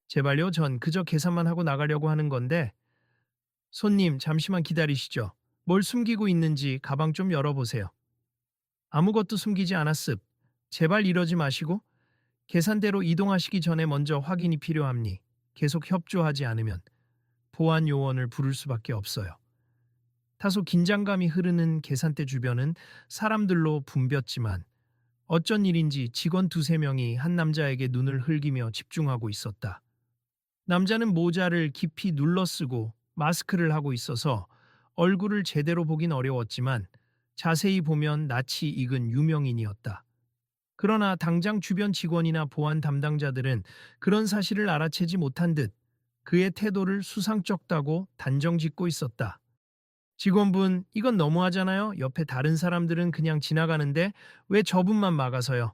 제발요, 전 그저 계산만 하고 나가려고 하는 건데. 손님, 잠시만 기다리시죠. 뭘 숨기고 있는지 가방 좀 열어보세요. 아무것도 숨기지 않았습. 제발 이러지 마시고 계산대로 이동하시기 전에 먼저 확인이 필요합니. 계속 협조하지 않으면 보안 요원을 부를 수밖에 없어요. 다소 긴장감이 흐르는 계산대 주변은 사람들로 붐볐지만 어쩐 일인지 직원 두세 명이 한 남자에게 눈을 흘기며 집중하고 있었다. 남자는 모자를 깊이 눌러쓰고 마스크를 하고 있어서 얼굴을 제대로 보긴 어려웠지만 자세히 보면 낯이 익은 유명인이었다. 그러나 당장 주변 직원이나 보안 담당자들은 그런 사실을 알아채지 못한 듯 그의 태도를 수상쩍다고 단정짓고 있었다. 직원분, 이건 너무하잖아요. 옆에 다른 사람들은 그냥 지나가는데 왜 저분만 막아서요?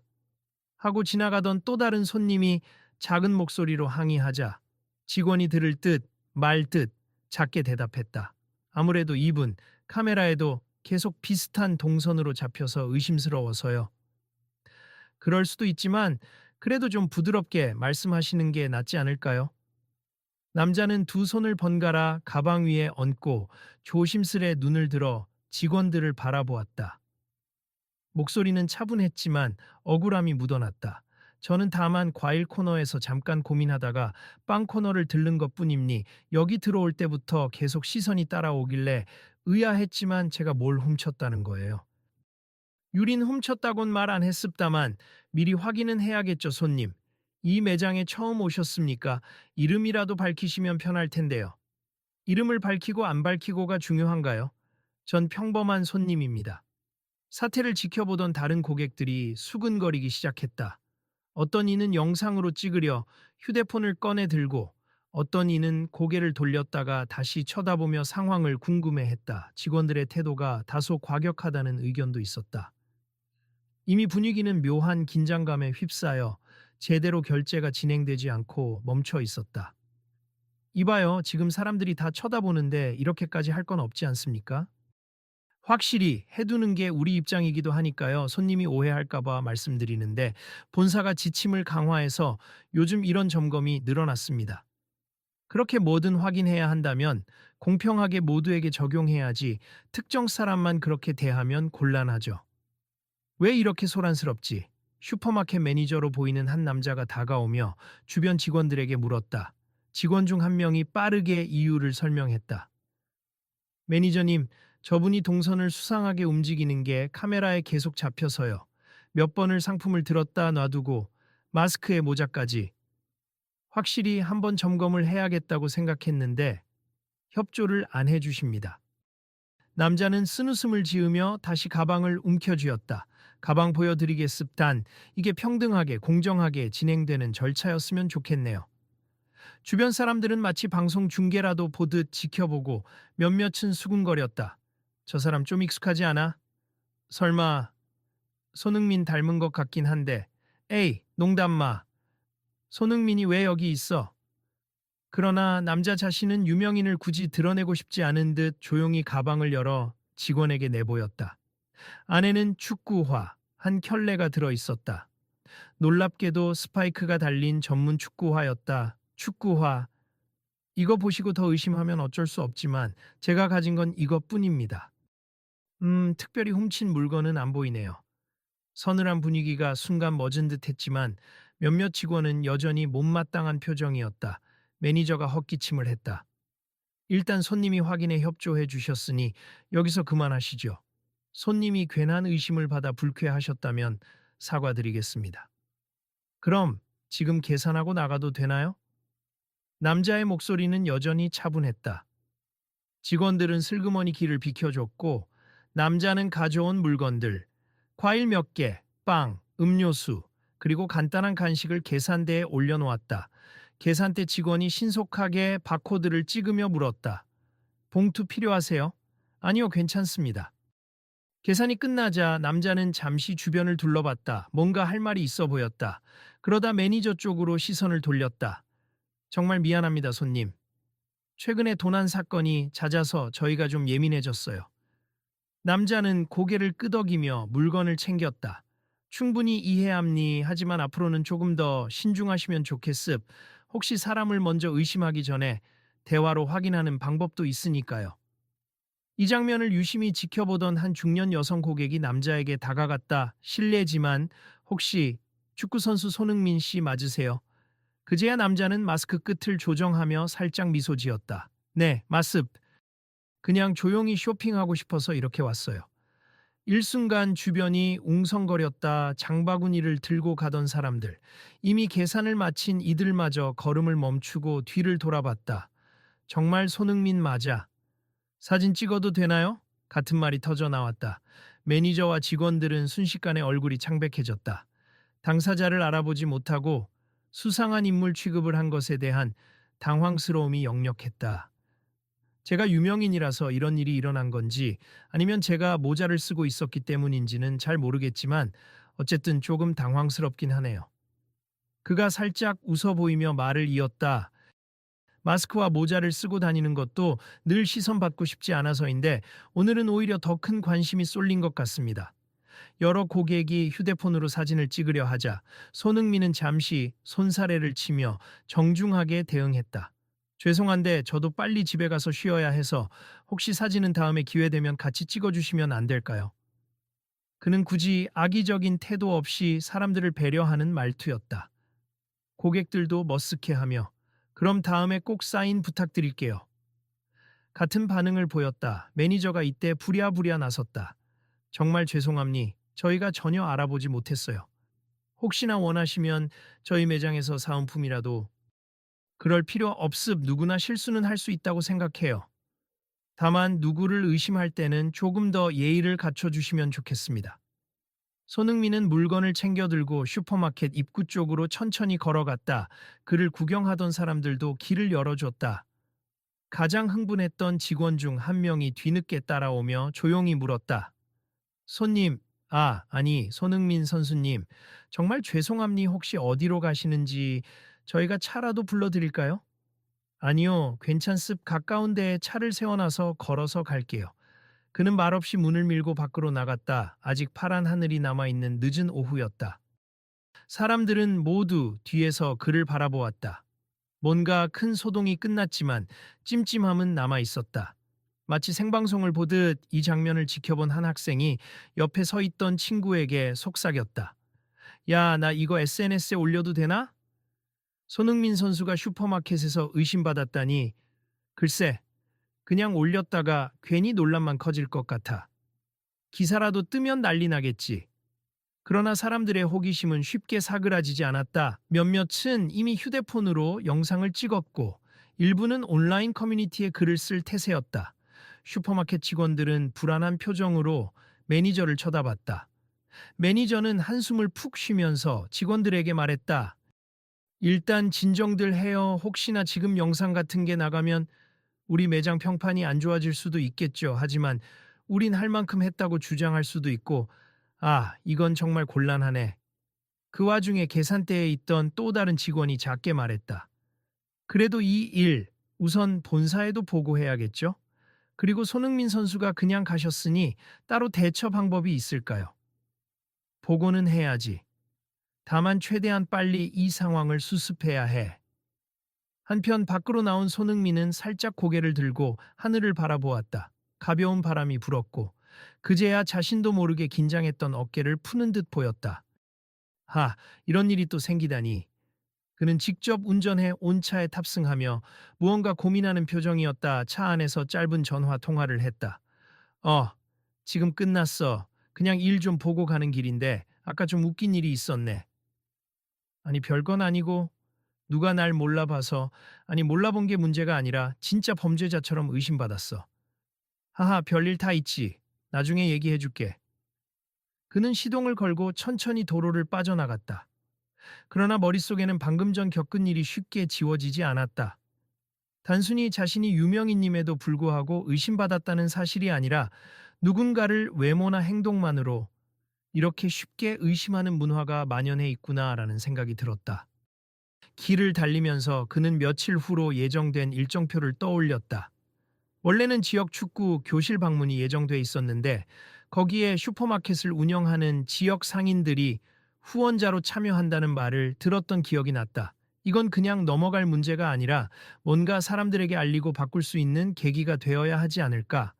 하고 지나가던 또 다른 손님이 작은 목소리로 항의하자 직원이 들을 듯 말 듯 작게 대답했다. 아무래도 이분 카메라에도 계속 비슷한 동선으로 잡혀서 의심스러워서요. 그럴 수도 있지만 그래도 좀 부드럽게 말씀하시는 게 낫지 않을까요? 남자는 두 손을 번갈아 가방 위에 얹고 조심스레 눈을 들어 직원들을 바라보았다. 목소리는 차분했지만 억울함이 묻어났다. 저는 다만 과일 코너에서 잠깐 고민하다가 빵 코너를 들른 것뿐입니 여기 들어올 때부터 계속 시선이 따라오길래 의아했지만 제가 뭘 훔쳤다는 거예요. 유린 훔쳤다곤 말 안 했습다만 미리 확인은 해야겠죠, 손님. 이 매장에 처음 오셨습니까? 이름이라도 밝히시면 편할 텐데요. 이름을 밝히고 안 밝히고가 중요한가요? 전 평범한 손님입니다. 사태를 지켜보던 다른 고객들이 수근거리기 시작했다. 어떤 이는 영상으로 찍으려 휴대폰을 꺼내 들고 어떤 이는 고개를 돌렸다가 다시 쳐다보며 상황을 궁금해했다. 직원들의 태도가 다소 과격하다는 의견도 있었다. 이미 분위기는 묘한 긴장감에 휩싸여 제대로 결제가 진행되지 않고 멈춰 있었다. 이봐요, 지금 사람들이 다 쳐다보는데 이렇게까지 할 건 없지 않습니까? 확실히 해두는 게 우리 입장이기도 하니까요. 손님이 오해할까봐 말씀드리는데 본사가 지침을 강화해서 요즘 이런 점검이 늘어났습니다. 그렇게 뭐든 확인해야 한다면 공평하게 모두에게 적용해야지 특정 사람만 그렇게 대하면 곤란하죠. 왜 이렇게 소란스럽지? 슈퍼마켓 매니저로 보이는 한 남자가 다가오며 주변 직원들에게 물었다. 직원 중 한 명이 빠르게 이유를 설명했다. 매니저님, 저분이 동선을 수상하게 움직이는 게 카메라에 계속 잡혀서요. 몇 번을 상품을 들었다 놔두고 마스크에 모자까지. 확실히 한번 점검을 해야겠다고 생각했는데 협조를 안 해주십니다. 남자는 쓴웃음을 지으며 다시 가방을 움켜쥐었다. 가방 보여드리겠습단 이게 평등하게 공정하게 진행되는 절차였으면 좋겠네요. 주변 사람들은 마치 방송 중계라도 보듯 지켜보고 몇몇은 수군거렸다. 저 사람 좀 익숙하지 않아? 설마 손흥민 닮은 것 같긴 한데. 에이, 농담 마. 손흥민이 왜 여기 있어? 그러나 남자 자신은 유명인을 굳이 드러내고 싶지 않은 듯 조용히 가방을 열어 직원에게 내보였다. 안에는 축구화 한 켤레가 들어 있었다. 놀랍게도 스파이크가 달린 전문 축구화였다. 축구화. 이거 보시고 더 의심하면 어쩔 수 없지만 제가 가진 건 이것뿐입니다. 특별히 훔친 물건은 안 보이네요. 서늘한 분위기가 순간 멎은 듯 했지만 몇몇 직원은 여전히 못마땅한 표정이었다. 매니저가 헛기침을 했다. 일단 손님이 확인에 협조해 주셨으니 여기서 그만하시죠. 손님이 괜한 의심을 받아 불쾌하셨다면 사과드리겠습니다. 그럼 지금 계산하고 나가도 되나요? 남자의 목소리는 여전히 차분했다. 직원들은 슬그머니 길을 비켜줬고 남자는 가져온 물건들, 과일 몇 개, 빵, 음료수, 그리고 간단한 간식을 계산대에 올려놓았다. 계산대 직원이 신속하게 바코드를 찍으며 물었다. 봉투 필요하세요? 아니요, 괜찮습니다. 계산이 끝나자 남자는 잠시 주변을 둘러봤다. 뭔가 할 말이 있어 보였다. 그러다 매니저 쪽으로 시선을 돌렸다. 정말 미안합니다, 손님. 최근에 도난 사건이 잦아서 저희가 좀 예민해졌어요. 남자는 고개를 끄덕이며 물건을 챙겼다. 충분히 이해합니. 하지만 앞으로는 조금 더 신중하시면 좋겠습. 혹시 사람을 먼저 의심하기 전에 대화로 확인하는 방법도 있으니까요. 이 장면을 유심히 지켜보던 한 중년 여성 고객이 남자에게 다가갔다. 실례지만 혹시 축구선수 손흥민 씨 맞으세요? 그제야 남자는 마스크 끝을 조정하며 살짝 미소 지었다. 네, 맞습. 그냥 조용히 쇼핑하고 싶어서 이렇게 왔어요. 일순간 주변이 웅성거렸다. 장바구니를 들고 가던 사람들. 이미 계산을 마친 이들마저 걸음을 멈추고 뒤를 돌아봤다. 정말 손흥민 맞아. 사진 찍어도 되나요? 같은 말이 터져 나왔다. 매니저와 직원들은 순식간에 얼굴이 창백해졌다. 당사자를 알아보지 못하고 수상한 인물 취급을 한 것에 대한 당황스러움이 역력했다. 제가 유명인이라서 이런 일이 일어난 건지 아니면 제가 모자를 쓰고 있었기 때문인지는 잘 모르겠지만 어쨌든 조금 당황스럽긴 하네요. 그가 살짝 웃어 보이며 말을 이었다. 마스크와 모자를 쓰고 다니는 것도 늘 시선 받고 싶지 않아서인데 오늘은 오히려 더 큰 관심이 쏠린 것 같습니다. 여러 고객이 휴대폰으로 사진을 찍으려 하자 손흥민은 잠시 손사래를 치며 정중하게 대응했다. 죄송한데 저도 빨리 집에 가서 쉬어야 해서 혹시 사진은 다음에 기회 되면 같이 찍어주시면 안 될까요? 그는 굳이 악의적인 태도 없이 사람들을 배려하는 말투였다. 고객들도 머쓱해하며 그럼 다음에 꼭 사인 부탁드릴게요. 같은 반응을 보였다. 매니저가 이때 부랴부랴 나섰다. 정말 죄송합니. 저희가 전혀 알아보지 못했어요. 혹시나 원하시면 저희 매장에서 사은품이라도 그럴 필요 없습. 누구나 실수는 할 수 있다고 생각해요. 다만 누구를 의심할 때는 조금 더 예의를 갖춰주시면 좋겠습니다. 손흥민은 물건을 챙겨 들고 슈퍼마켓 입구 쪽으로 천천히 걸어갔다. 그를 구경하던 사람들도 길을 열어줬다. 가장 흥분했던 직원 중 한 명이 뒤늦게 따라오며 조용히 물었다. 손님, 아니, 손흥민 선수님. 정말 죄송합니. 혹시 어디로 가시는지 저희가 차라도 불러드릴까요? 아니요, 괜찮습. 가까운 데에 차를 세워놔서 걸어서 갈게요. 그는 말없이 문을 밀고 밖으로 나갔다. 아직 파란 하늘이 남아있는 늦은 오후였다. 사람들은 모두 뒤에서 그를 바라보았다. 뭔가 큰 소동이 끝났지만 찜찜함은 남아있었다. 마치 생방송을 보듯 이 장면을 지켜본 한 학생이 옆에 서 있던 친구에게 속삭였다. 야, 나 이거 SNS에 올려도 되나? 손흥민 선수가 슈퍼마켓에서 의심받았다니 글쎄, 그냥 올렸다가 괜히 논란만 커질 것 같아. 기사라도 뜨면 난리 나겠지. 그러나 사람들의 호기심은 쉽게 사그라지지 않았다. 몇몇은 이미 휴대폰으로 영상을 찍었고 일부는 온라인 커뮤니티에 글을 쓸 태세였다. 슈퍼마켓 직원들은 불안한 표정으로 매니저를 쳐다봤다. 매니저는 한숨을 푹 쉬면서 직원들에게 말했다. 일단 진정들 해요. 혹시나 지금 영상 같은 게 나가면 우리 매장 평판이 안 좋아질 수도 있겠죠. 하지만 우린 할 만큼 했다고 주장할 수도 있고 이건 정말 곤란하네. 그 와중에 계산대에 있던 또 다른 직원이 작게 말했다. 그래도 이 일 우선 본사에도 보고해야겠죠? 그리고 손흥민 선수가 그냥 가셨으니 따로 대처 방법이 있을까요? 보고는 해야지. 다만 최대한 빨리 이 상황을 수습해야 해. 한편 밖으로 나온 손흥민은 살짝 고개를 들고 하늘을 바라보았다. 가벼운 바람이 불었고 그제야 자신도 모르게 긴장했던 어깨를 푸는 듯 보였다. 이런 일이 또 생기다니. 그는 직접 운전해 온 차에 탑승하며 무언가 고민하는 표정이었다. 차 안에서 짧은 전화 통화를 했다. 지금 끝났어. 그냥 일 좀 보고 가는 길인데 아까 좀 웃긴 일이 있었네. 아니 별건 아니고 누가 날 몰라봐서 몰라본 게 문제가 아니라 진짜 범죄자처럼 의심받았어. 별일 다 있지. 나중에 얘기해줄게. 그는 시동을 걸고 천천히 도로를 빠져나갔다. 그러나 머릿속에는 방금 전 겪은 일이 쉽게 지워지지 않았다. 단순히 자신이 유명인임에도 불구하고 의심받았다는 사실이 아니라 누군가를 외모나 행동만으로 이렇게 쉽게 의심하는 문화가 만연해 있구나라는 생각이 들었다. 길을 달리면서 그는 며칠 후로 예정된 일정표를 떠올렸다. 원래는 지역 축구 교실 방문이 예정돼 있었는데 거기에 슈퍼마켓을 운영하는 지역 상인들이 후원자로 참여한다는 말을 들었던 기억이 났다. 이건 그냥 넘어갈 문제가 아니라 뭔가 사람들에게 알리고 바꿀 수 있는 계기가 되어야 하지 않을까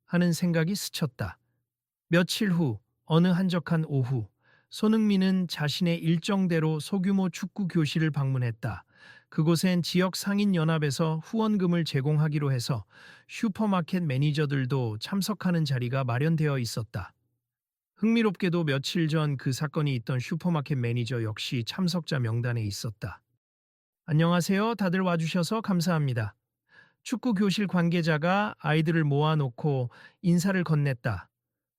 하는 생각이 스쳤다. 며칠 후 어느 한적한 오후 손흥민은 자신의 일정대로 소규모 축구 교실을 방문했다. 그곳엔 지역 상인연합에서 후원금을 제공하기로 해서 슈퍼마켓 매니저들도 참석하는 자리가 마련되어 있었다. 흥미롭게도 며칠 전 그 사건이 있던 슈퍼마켓 매니저 역시 참석자 명단에 있었다. 안녕하세요. 다들 와주셔서 감사합니다. 축구 교실 관계자가 아이들을 모아놓고 인사를 건넸다.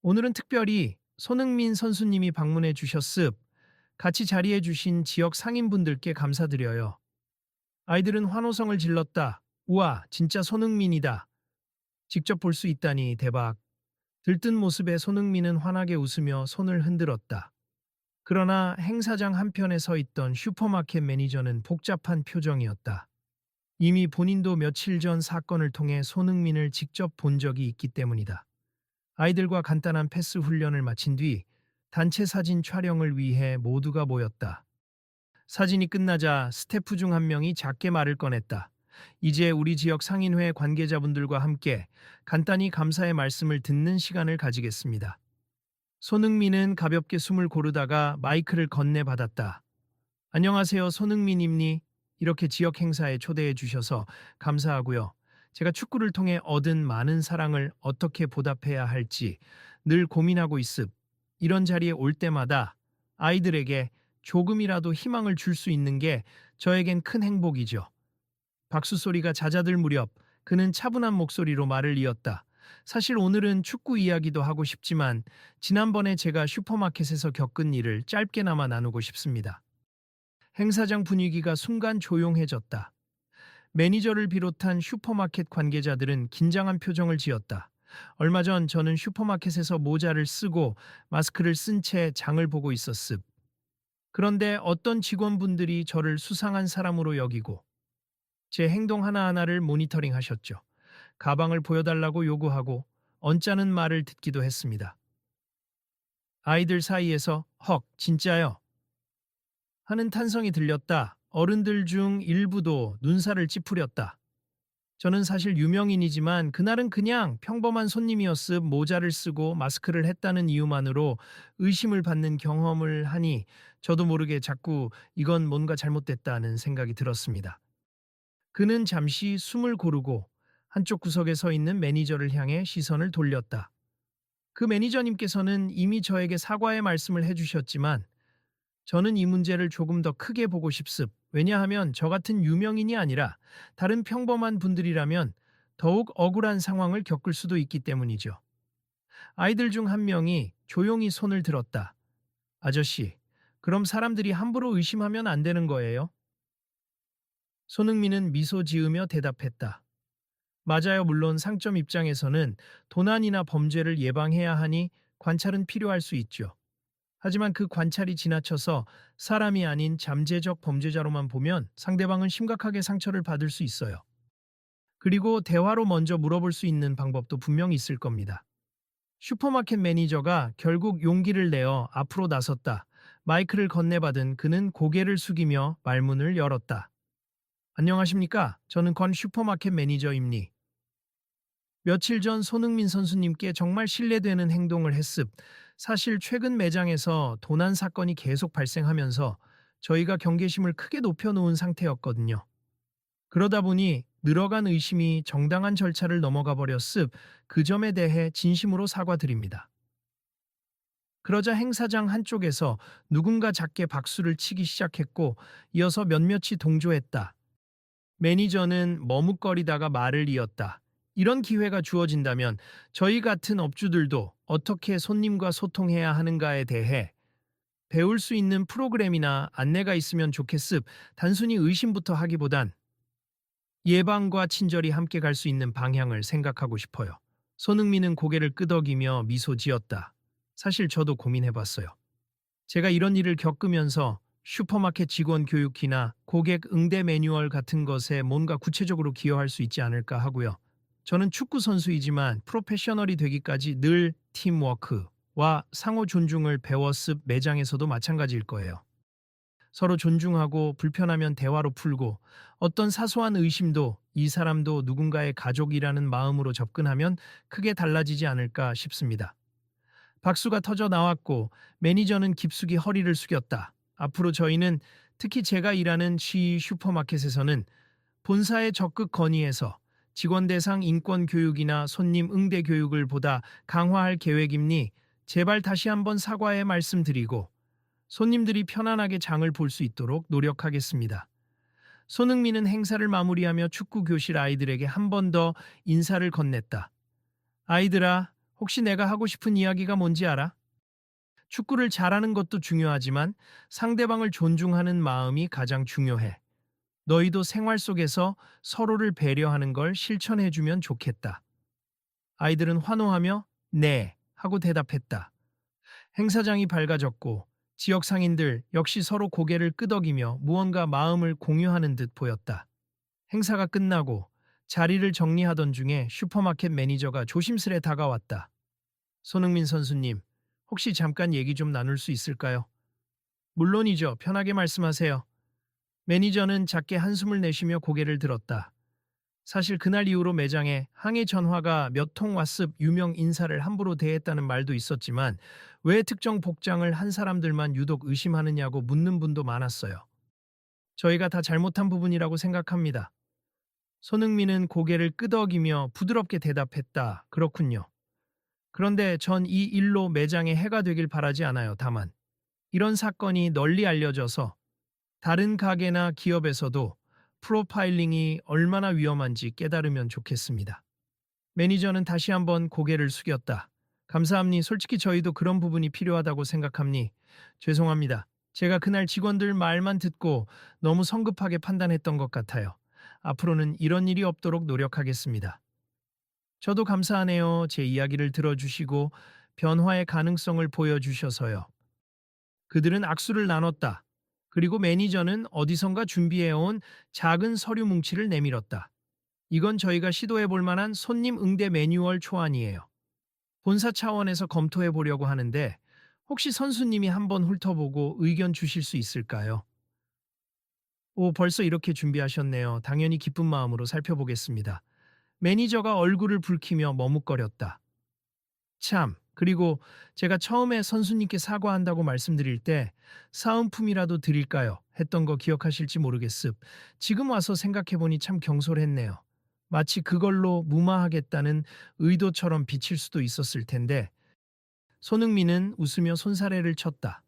오늘은 특별히 손흥민 선수님이 방문해 주셨습. 같이 자리해 주신 지역 상인분들께 감사드려요. 아이들은 환호성을 질렀다. 우와, 진짜 손흥민이다. 직접 볼 수 있다니 대박. 들뜬 모습에 손흥민은 환하게 웃으며 손을 흔들었다. 그러나 행사장 한편에 서 있던 슈퍼마켓 매니저는 복잡한 표정이었다. 이미 본인도 며칠 전 사건을 통해 손흥민을 직접 본 적이 있기 때문이다. 아이들과 간단한 패스 훈련을 마친 뒤 단체 사진 촬영을 위해 모두가 모였다. 사진이 끝나자 스태프 중 한 명이 작게 말을 꺼냈다. 이제 우리 지역 상인회 관계자분들과 함께 간단히 감사의 말씀을 듣는 시간을 가지겠습니다. 손흥민은 가볍게 숨을 고르다가 마이크를 건네받았다. 안녕하세요, 손흥민입니? 이렇게 지역 행사에 초대해 주셔서 감사하고요. 제가 축구를 통해 얻은 많은 사랑을 어떻게 보답해야 할지 늘 고민하고 있습. 이런 자리에 올 때마다 아이들에게 조금이라도 희망을 줄 수 있는 게 저에겐 큰 행복이죠. 박수 소리가 잦아들 무렵 그는 차분한 목소리로 말을 이었다. 사실 오늘은 축구 이야기도 하고 싶지만 지난번에 제가 슈퍼마켓에서 겪은 일을 짧게나마 나누고 싶습니다. 행사장 분위기가 순간 조용해졌다. 매니저를 비롯한 슈퍼마켓 관계자들은 긴장한 표정을 지었다. 얼마 전 저는 슈퍼마켓에서 모자를 쓰고 마스크를 쓴 채 장을 보고 있었습. 그런데 어떤 직원분들이 저를 수상한 사람으로 여기고 제 행동 하나하나를 모니터링 하셨죠. 가방을 보여달라고 요구하고 언짢은 말을 듣기도 했습니다. 아이들 사이에서 헉, 진짜요? 하는 탄성이 들렸다. 어른들 중 일부도 눈살을 찌푸렸다. 저는 사실 유명인이지만 그날은 그냥 평범한 손님이었음 모자를 쓰고 마스크를 했다는 이유만으로 의심을 받는 경험을 하니 저도 모르게 자꾸 이건 뭔가 잘못됐다는 생각이 들었습니다. 그는 잠시 숨을 고르고 한쪽 구석에 서 있는 매니저를 향해 시선을 돌렸다. 그 매니저님께서는 이미 저에게 사과의 말씀을 해주셨지만 저는 이 문제를 조금 더 크게 보고 싶습. 왜냐하면 저 같은 유명인이 아니라 다른 평범한 분들이라면 더욱 억울한 상황을 겪을 수도 있기 때문이죠. 아이들 중 한 명이 조용히 손을 들었다. 아저씨, 그럼 사람들이 함부로 의심하면 안 되는 거예요? 손흥민은 미소 지으며 대답했다. 맞아요. 물론 상점 입장에서는 도난이나 범죄를 예방해야 하니 관찰은 필요할 수 있죠. 하지만 그 관찰이 지나쳐서 사람이 아닌 잠재적 범죄자로만 보면 상대방은 심각하게 상처를 받을 수 있어요. 그리고 대화로 먼저 물어볼 수 있는 방법도 분명히 있을 겁니다. 슈퍼마켓 매니저가 결국 용기를 내어 앞으로 나섰다. 마이크를 건네받은 그는 고개를 숙이며 말문을 열었다. 안녕하십니까? 저는 권 슈퍼마켓 매니저입니. 며칠 전 손흥민 선수님께 정말 신뢰되는 행동을 했습. 사실 최근 매장에서 도난 사건이 계속 발생하면서 저희가 경계심을 크게 높여놓은 상태였거든요. 그러다 보니 늘어간 의심이 정당한 절차를 넘어가 버렸습. 그 점에 대해 진심으로 사과드립니다. 그러자 행사장 한쪽에서 누군가 작게 박수를 치기 시작했고 이어서 몇몇이 동조했다. 매니저는 머뭇거리다가 말을 이었다. 이런 기회가 주어진다면 저희 같은 업주들도 어떻게 손님과 소통해야 하는가에 대해 배울 수 있는 프로그램이나 안내가 있으면 좋겠습. 단순히 의심부터 하기보단 예방과 친절이 함께 갈 수 있는 방향을 생각하고 싶어요. 손흥민은 고개를 끄덕이며 미소 지었다. 사실 저도 고민해봤어요. 제가 이런 일을 겪으면서 슈퍼마켓 직원 교육이나 고객 응대 매뉴얼 같은 것에 뭔가 구체적으로 기여할 수 있지 않을까 하고요. 저는 축구 선수이지만 프로페셔널이 되기까지 늘 팀워크와 상호 존중을 배웠습. 매장에서도 마찬가지일 거예요. 서로 존중하고 불편하면 대화로 풀고 어떤 사소한 의심도 이 사람도 누군가의 가족이라는 마음으로 접근하면 크게 달라지지 않을까 싶습니다. 박수가 터져 나왔고 매니저는 깊숙이 허리를 숙였다. 앞으로 저희는 특히 제가 일하는 시 슈퍼마켓에서는 본사의 적극 건의에서 직원 대상 인권 교육이나 손님 응대 교육을 보다 강화할 계획이니 제발 다시 한번 사과의 말씀드리고 손님들이 편안하게 장을 볼 수 있도록 노력하겠습니다. 손흥민은 행사를 마무리하며 축구 교실 아이들에게 한 번 더 인사를 건넸다. 아이들아, 혹시 내가 하고 싶은 이야기가 뭔지 알아? 축구를 잘하는 것도 중요하지만 상대방을 존중하는 마음이 가장 중요해. 너희도 생활 속에서 서로를 배려하는 걸 실천해주면 좋겠다. 아이들은 환호하며 네 하고 대답했다. 행사장이 밝아졌고 지역 상인들 역시 서로 고개를 끄덕이며 무언가 마음을 공유하는 듯 보였다. 행사가 끝나고 자리를 정리하던 중에 슈퍼마켓 매니저가 조심스레 다가왔다. 손흥민 선수님, 혹시 잠깐 얘기 좀 나눌 수 있을까요? 물론이죠. 편하게 말씀하세요. 매니저는 작게 한숨을 내쉬며 고개를 들었다. 사실 그날 이후로 매장에 항해 전화가 몇 통 왔습 유명 인사를 함부로 대했다는 말도 있었지만 왜 특정 복장을 한 사람들만 유독 의심하느냐고 묻는 분도 많았어요. 저희가 다 잘못한 부분이라고 생각합니다. 손흥민은 고개를 끄덕이며 부드럽게 대답했다. 그렇군요. 그런데 전 이 일로 매장에 해가 되길 바라지 않아요. 다만 이런 사건이 널리 알려져서 다른 가게나 기업에서도 프로파일링이 얼마나 위험한지 깨달으면 좋겠습니다. 매니저는 다시 한번 고개를 숙였다. 감사합니. 솔직히 저희도 그런 부분이 필요하다고 생각합니. 죄송합니다. 제가 그날 직원들 말만 듣고 너무 성급하게 판단했던 것 같아요. 앞으로는 이런 일이 없도록 노력하겠습니다. 저도 감사하네요. 제 이야기를 들어주시고 변화의 가능성을 보여주셔서요. 그들은 악수를 나눴다. 그리고 매니저는 어디선가 준비해온 작은 서류 뭉치를 내밀었다. 이건 저희가 시도해 볼 만한 손님 응대 매뉴얼 초안이에요. 본사 차원에서 검토해 보려고 하는데 혹시 선수님이 한번 훑어보고 의견 주실 수 있을까요? 오, 벌써 이렇게 준비하셨네요. 당연히 기쁜 마음으로 살펴보겠습니다. 매니저가 얼굴을 붉히며 머뭇거렸다. 참, 그리고 제가 처음에 선수님께 사과한다고 말씀드릴 때 사은품이라도 드릴까요? 했던 거 기억하실지 모르겠습. 지금 와서 생각해보니 참 경솔했네요. 마치 그걸로 무마하겠다는 의도처럼 비칠 수도 있었을 텐데 손흥민은 웃으며 손사래를 쳤다.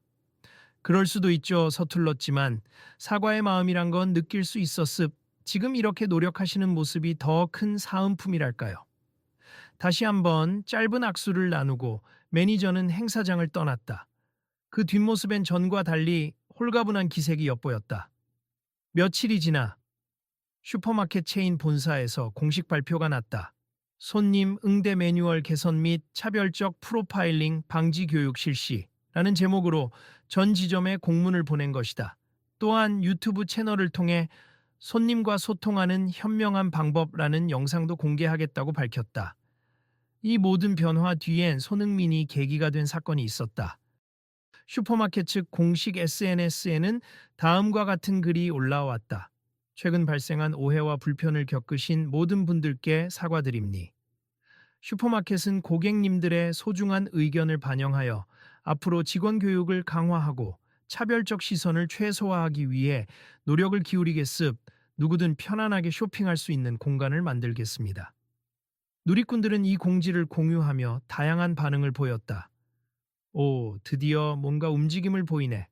그럴 수도 있죠. 서툴렀지만 사과의 마음이란 건 느낄 수 있었습. 지금 이렇게 노력하시는 모습이 더 큰 사은품이랄까요. 다시 한번 짧은 악수를 나누고 매니저는 행사장을 떠났다. 그 뒷모습엔 전과 달리 홀가분한 기색이 엿보였다. 며칠이 지나 슈퍼마켓 체인 본사에서 공식 발표가 났다. 손님 응대 매뉴얼 개선 및 차별적 프로파일링 방지 교육 실시라는 제목으로 전 지점에 공문을 보낸 것이다. 또한 유튜브 채널을 통해 손님과 소통하는 현명한 방법라는 영상도 공개하겠다고 밝혔다. 이 모든 변화 뒤엔 손흥민이 계기가 된 사건이 있었다. 슈퍼마켓 측 공식 SNS에는 다음과 같은 글이 올라왔다. 최근 발생한 오해와 불편을 겪으신 모든 분들께 사과드립니. 슈퍼마켓은 고객님들의 소중한 의견을 반영하여 앞으로 직원 교육을 강화하고 차별적 시선을 최소화하기 위해 노력을 기울이겠습. 누구든 편안하게 쇼핑할 수 있는 공간을 만들겠습니다. 누리꾼들은 이 공지를 공유하며 다양한 반응을 보였다. 오, 드디어 뭔가 움직임을 보이네.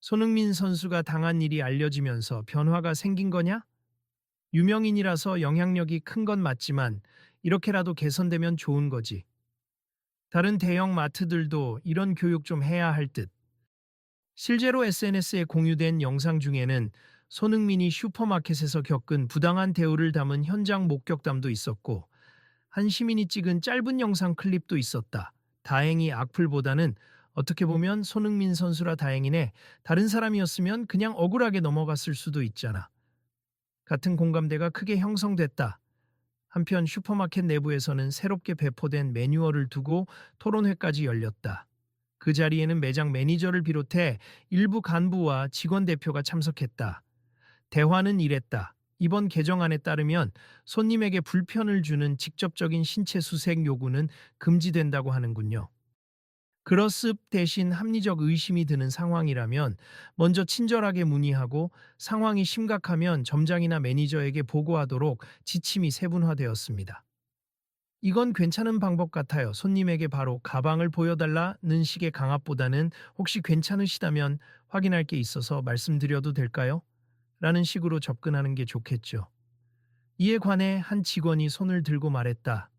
손흥민 선수가 당한 일이 알려지면서 변화가 생긴 거냐? 유명인이라서 영향력이 큰 건 맞지만 이렇게라도 개선되면 좋은 거지. 다른 대형 마트들도 이런 교육 좀 해야 할 듯. 실제로 SNS에 공유된 영상 중에는 손흥민이 슈퍼마켓에서 겪은 부당한 대우를 담은 현장 목격담도 있었고 한 시민이 찍은 짧은 영상 클립도 있었다. 다행히 악플보다는 어떻게 보면 손흥민 선수라 다행이네. 다른 사람이었으면 그냥 억울하게 넘어갔을 수도 있잖아. 같은 공감대가 크게 형성됐다. 한편 슈퍼마켓 내부에서는 새롭게 배포된 매뉴얼을 두고 토론회까지 열렸다. 그 자리에는 매장 매니저를 비롯해 일부 간부와 직원 대표가 참석했다. 대화는 이랬다. 이번 개정안에 따르면 손님에게 불편을 주는 직접적인 신체 수색 요구는 금지된다고 하는군요. 그러습 대신 합리적 의심이 드는 상황이라면 먼저 친절하게 문의하고 상황이 심각하면 점장이나 매니저에게 보고하도록 지침이 세분화되었습니다. 이건 괜찮은 방법 같아요. 손님에게 바로 가방을 보여달라는 식의 강압보다는 혹시 괜찮으시다면 확인할 게 있어서 말씀드려도 될까요? 라는 식으로 접근하는 게 좋겠죠. 이에 관해 한 직원이 손을 들고 말했다.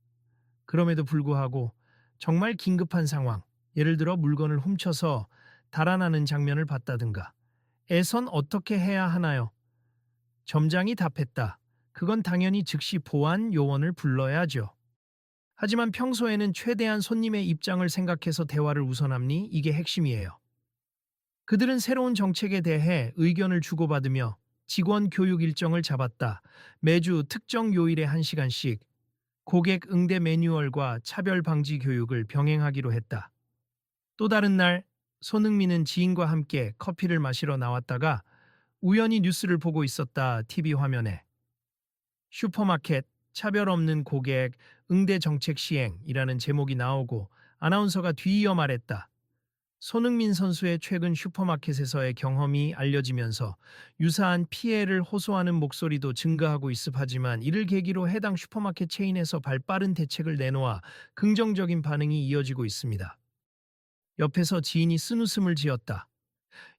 그럼에도 불구하고 정말 긴급한 상황, 예를 들어 물건을 훔쳐서 달아나는 장면을 봤다든가, 에선 어떻게 해야 하나요? 점장이 답했다. 그건 당연히 즉시 보안 요원을 불러야죠. 하지만 평소에는 최대한 손님의 입장을 생각해서 대화를 우선함니 이게 핵심이에요. 그들은 새로운 정책에 대해 의견을 주고받으며 직원 교육 일정을 잡았다. 매주 특정 요일에 1시간씩 고객 응대 매뉴얼과 차별 방지 교육을 병행하기로 했다. 또 다른 날 손흥민은 지인과 함께 커피를 마시러 나왔다가 우연히 뉴스를 보고 있었다. TV 화면에 슈퍼마켓 차별 없는 고객 응대 정책 시행이라는 제목이 나오고 아나운서가 뒤이어 말했다. 손흥민 선수의 최근 슈퍼마켓에서의 경험이 알려지면서 유사한 피해를 호소하는 목소리도 증가하고 있습하지만 이를 계기로 해당 슈퍼마켓 체인에서 발빠른 대책을 내놓아 긍정적인 반응이 이어지고 있습니다. 옆에서 지인이 쓴웃음을 지었다.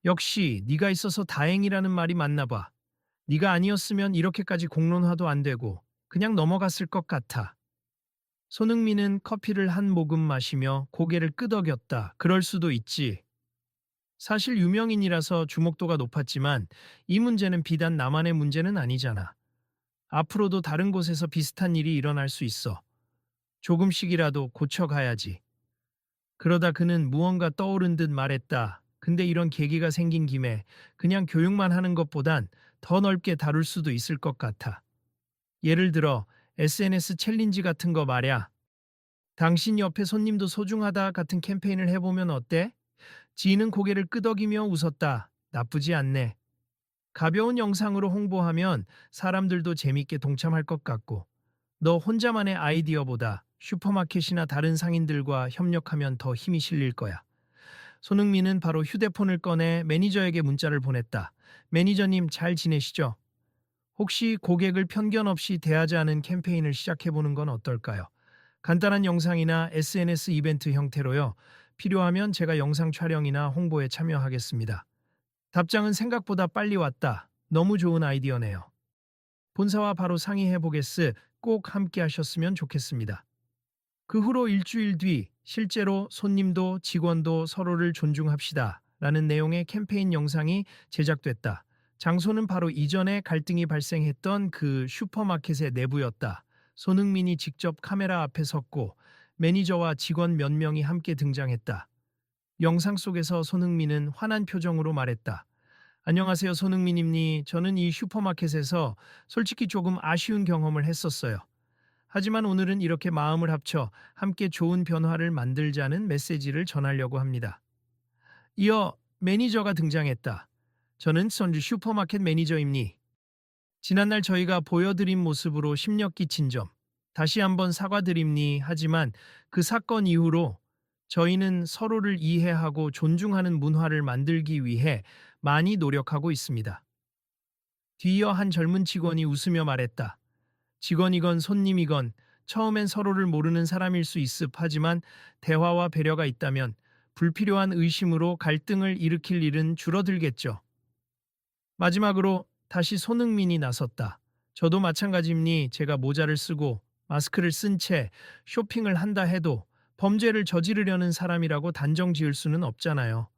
역시 네가 있어서 다행이라는 말이 맞나 봐. 네가 아니었으면 이렇게까지 공론화도 안 되고 그냥 넘어갔을 것 같아. 손흥민은 커피를 한 모금 마시며 고개를 끄덕였다. 그럴 수도 있지. 사실 유명인이라서 주목도가 높았지만 이 문제는 비단 나만의 문제는 아니잖아. 앞으로도 다른 곳에서 비슷한 일이 일어날 수 있어. 조금씩이라도 고쳐가야지. 그러다 그는 무언가 떠오른 듯 말했다. 근데 이런 계기가 생긴 김에 그냥 교육만 하는 것보단 더 넓게 다룰 수도 있을 것 같아. 예를 들어 SNS 챌린지 같은 거 말야. 당신 옆에 손님도 소중하다 같은 캠페인을 해보면 어때? 지인은 고개를 끄덕이며 웃었다. 나쁘지 않네. 가벼운 영상으로 홍보하면 사람들도 재밌게 동참할 것 같고 너 혼자만의 아이디어보다 슈퍼마켓이나 다른 상인들과 협력하면 더 힘이 실릴 거야. 손흥민은 바로 휴대폰을 꺼내 매니저에게 문자를 보냈다. 매니저님 잘 지내시죠? 혹시 고객을 편견 없이 대하지 않은 캠페인을 시작해보는 건 어떨까요? 간단한 영상이나 SNS 이벤트 형태로요. 필요하면 제가 영상 촬영이나 홍보에 참여하겠습니다. 답장은 생각보다 빨리 왔다. 너무 좋은 아이디어네요. 본사와 바로 상의해보겠으. 꼭 함께 하셨으면 좋겠습니다. 그 후로 일주일 뒤 실제로 손님도 직원도 서로를 존중합시다. 라는 내용의 캠페인 영상이 제작됐다. 장소는 바로 이전에 갈등이 발생했던 그 슈퍼마켓의 내부였다. 손흥민이 직접 카메라 앞에 섰고 매니저와 직원 몇 명이 함께 등장했다. 영상 속에서 손흥민은 환한 표정으로 말했다. 안녕하세요 손흥민입니. 저는 이 슈퍼마켓에서 솔직히 조금 아쉬운 경험을 했었어요. 하지만 오늘은 이렇게 마음을 합쳐 함께 좋은 변화를 만들자는 메시지를 전하려고 합니다. 이어 매니저가 등장했다. 저는 선주 슈퍼마켓 매니저입니. 지난날 저희가 보여드린 모습으로 심력 끼친 점 다시 한번 사과드립니. 하지만 그 사건 이후로 저희는 서로를 이해하고 존중하는 문화를 만들기 위해 많이 노력하고 있습니다. 뒤이어 한 젊은 직원이 웃으며 말했다. 직원이건 손님이건 처음엔 서로를 모르는 사람일 수 있습 하지만 대화와 배려가 있다면 불필요한 의심으로 갈등을 일으킬 일은 줄어들겠죠. 마지막으로 다시 손흥민이 나섰다. 저도 마찬가지입니. 제가 모자를 쓰고 마스크를 쓴 채 쇼핑을 한다 해도 범죄를 저지르려는 사람이라고 단정 지을 수는 없잖아요.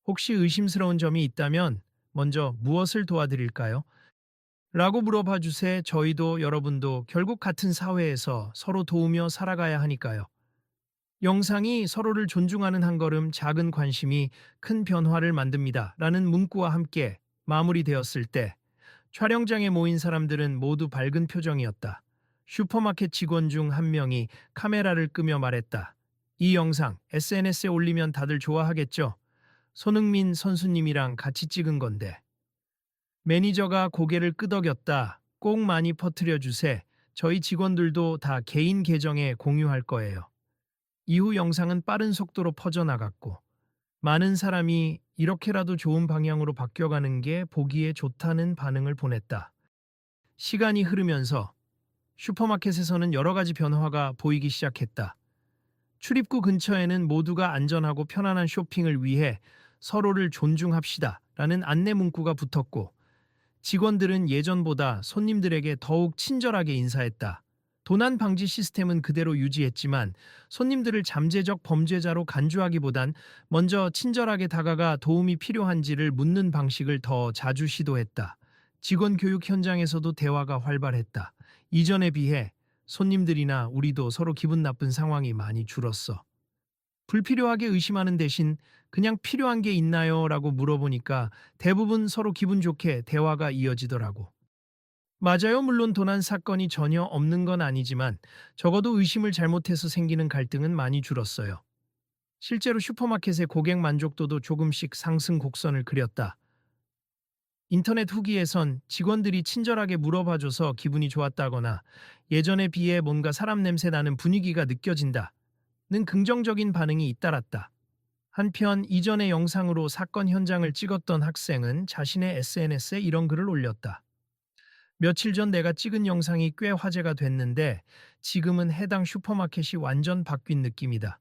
혹시 의심스러운 점이 있다면 먼저 무엇을 도와드릴까요? 라고 물어봐 주세. 저희도 여러분도 결국 같은 사회에서 서로 도우며 살아가야 하니까요. 영상이 서로를 존중하는 한 걸음 작은 관심이 큰 변화를 만듭니다. 라는 문구와 함께 마무리되었을 때 촬영장에 모인 사람들은 모두 밝은 표정이었다. 슈퍼마켓 직원 중 한 명이 카메라를 끄며 말했다. 이 영상 SNS에 올리면 다들 좋아하겠죠? 손흥민 선수님이랑 같이 찍은 건데. 매니저가 고개를 끄덕였다. 꼭 많이 퍼뜨려 주세. 저희 직원들도 다 개인 계정에 공유할 거예요. 이후 영상은 빠른 속도로 퍼져나갔고, 많은 사람이 이렇게라도 좋은 방향으로 바뀌어가는 게 보기에 좋다는 반응을 보냈다. 시간이 흐르면서 슈퍼마켓에서는 여러 가지 변화가 보이기 시작했다. 출입구 근처에는 모두가 안전하고 편안한 쇼핑을 위해 서로를 존중합시다 라는 안내 문구가 붙었고, 직원들은 예전보다 손님들에게 더욱 친절하게 인사했다. 도난 방지 시스템은 그대로 유지했지만 손님들을 잠재적 범죄자로 간주하기보단 먼저 친절하게 다가가 도움이 필요한지를 묻는 방식을 더 자주 시도했다. 직원 교육 현장에서도 대화가 활발했다. 이전에 비해 손님들이나 우리도 서로 기분 나쁜 상황이 많이 줄었어. 불필요하게 의심하는 대신 그냥 필요한 게 있나요? 라고 물어보니까 대부분 서로 기분 좋게 대화가 이어지더라고. 맞아요. 물론 도난 사건이 전혀 없는 건 아니지만 적어도 의심을 잘못해서 생기는 갈등은 많이 줄었어요. 실제로 슈퍼마켓의 고객 만족도도 조금씩 상승 곡선을 그렸다. 인터넷 후기에선 직원들이 친절하게 물어봐줘서 기분이 좋았다거나 예전에 비해 뭔가 사람 냄새 나는 분위기가 느껴진다. 는 긍정적인 반응이 잇따랐다. 한편 이전의 영상으로 사건 현장을 찍었던 학생은 자신의 SNS에 이런 글을 올렸다. 며칠 전 내가 찍은 영상이 꽤 화제가 됐는데 지금은 해당 슈퍼마켓이 완전 바뀐 느낌이다.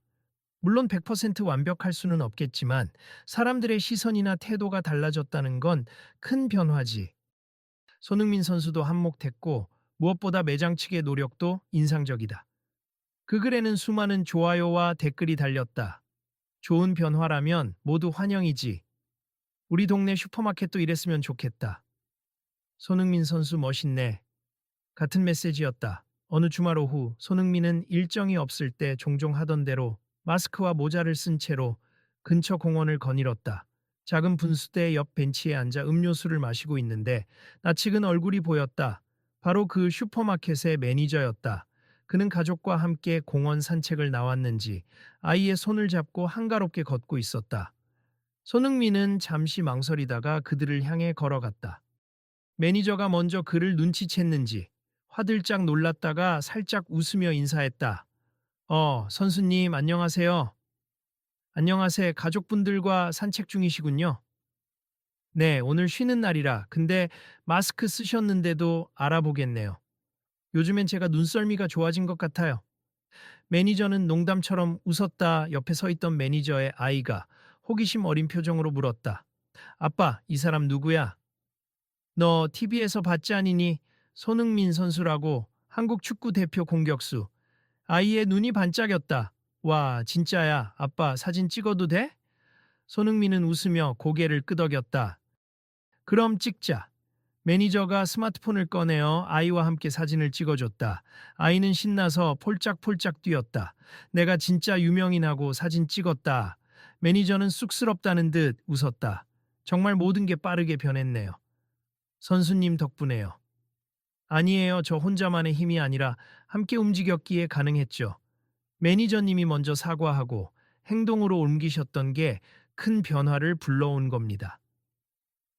물론 100% 완벽할 수는 없겠지만 사람들의 시선이나 태도가 달라졌다는 건 큰 변화지. 손흥민 선수도 한몫했고 무엇보다 매장 측의 노력도 인상적이다. 그 글에는 수많은 좋아요와 댓글이 달렸다. 좋은 변화라면 모두 환영이지. 우리 동네 슈퍼마켓도 이랬으면 좋겠다. 손흥민 선수 멋있네. 같은 메시지였다. 어느 주말 오후 손흥민은 일정이 없을 때 종종 하던 대로 마스크와 모자를 쓴 채로 근처 공원을 거닐었다. 작은 분수대 옆 벤치에 앉아 음료수를 마시고 있는데 낯익은 얼굴이 보였다. 바로 그 슈퍼마켓의 매니저였다. 그는 가족과 함께 공원 산책을 나왔는지 아이의 손을 잡고 한가롭게 걷고 있었다. 손흥민은 잠시 망설이다가 그들을 향해 걸어갔다. 매니저가 먼저 그를 눈치챘는지 화들짝 놀랐다가 살짝 웃으며 인사했다. 선수님 안녕하세요. 안녕하세요. 가족분들과 산책 중이시군요. 네, 오늘 쉬는 날이라. 근데 마스크 쓰셨는데도 알아보겠네요. 요즘엔 제가 눈썰미가 좋아진 것 같아요. 매니저는 농담처럼 웃었다. 옆에 서 있던 매니저의 아이가 호기심 어린 표정으로 물었다. 아빠, 이 사람 누구야? 너 TV에서 봤지 않으니? 손흥민 선수라고 한국 축구 대표 공격수. 아이의 눈이 반짝였다. 와, 진짜야. 아빠 사진 찍어도 돼? 손흥민은 웃으며 고개를 끄덕였다. 그럼 찍자. 매니저가 스마트폰을 꺼내어 아이와 함께 사진을 찍어줬다. 아이는 신나서 폴짝폴짝 뛰었다. 내가 진짜 유명인하고 사진 찍었다. 매니저는 쑥스럽다는 듯 웃었다. 정말 모든 게 빠르게 변했네요. 선수님 덕분에요. 아니에요. 저 혼자만의 힘이 아니라 함께 움직였기에 가능했죠. 매니저님이 먼저 사과하고 행동으로 옮기셨던 게 큰 변화를 불러온 겁니다.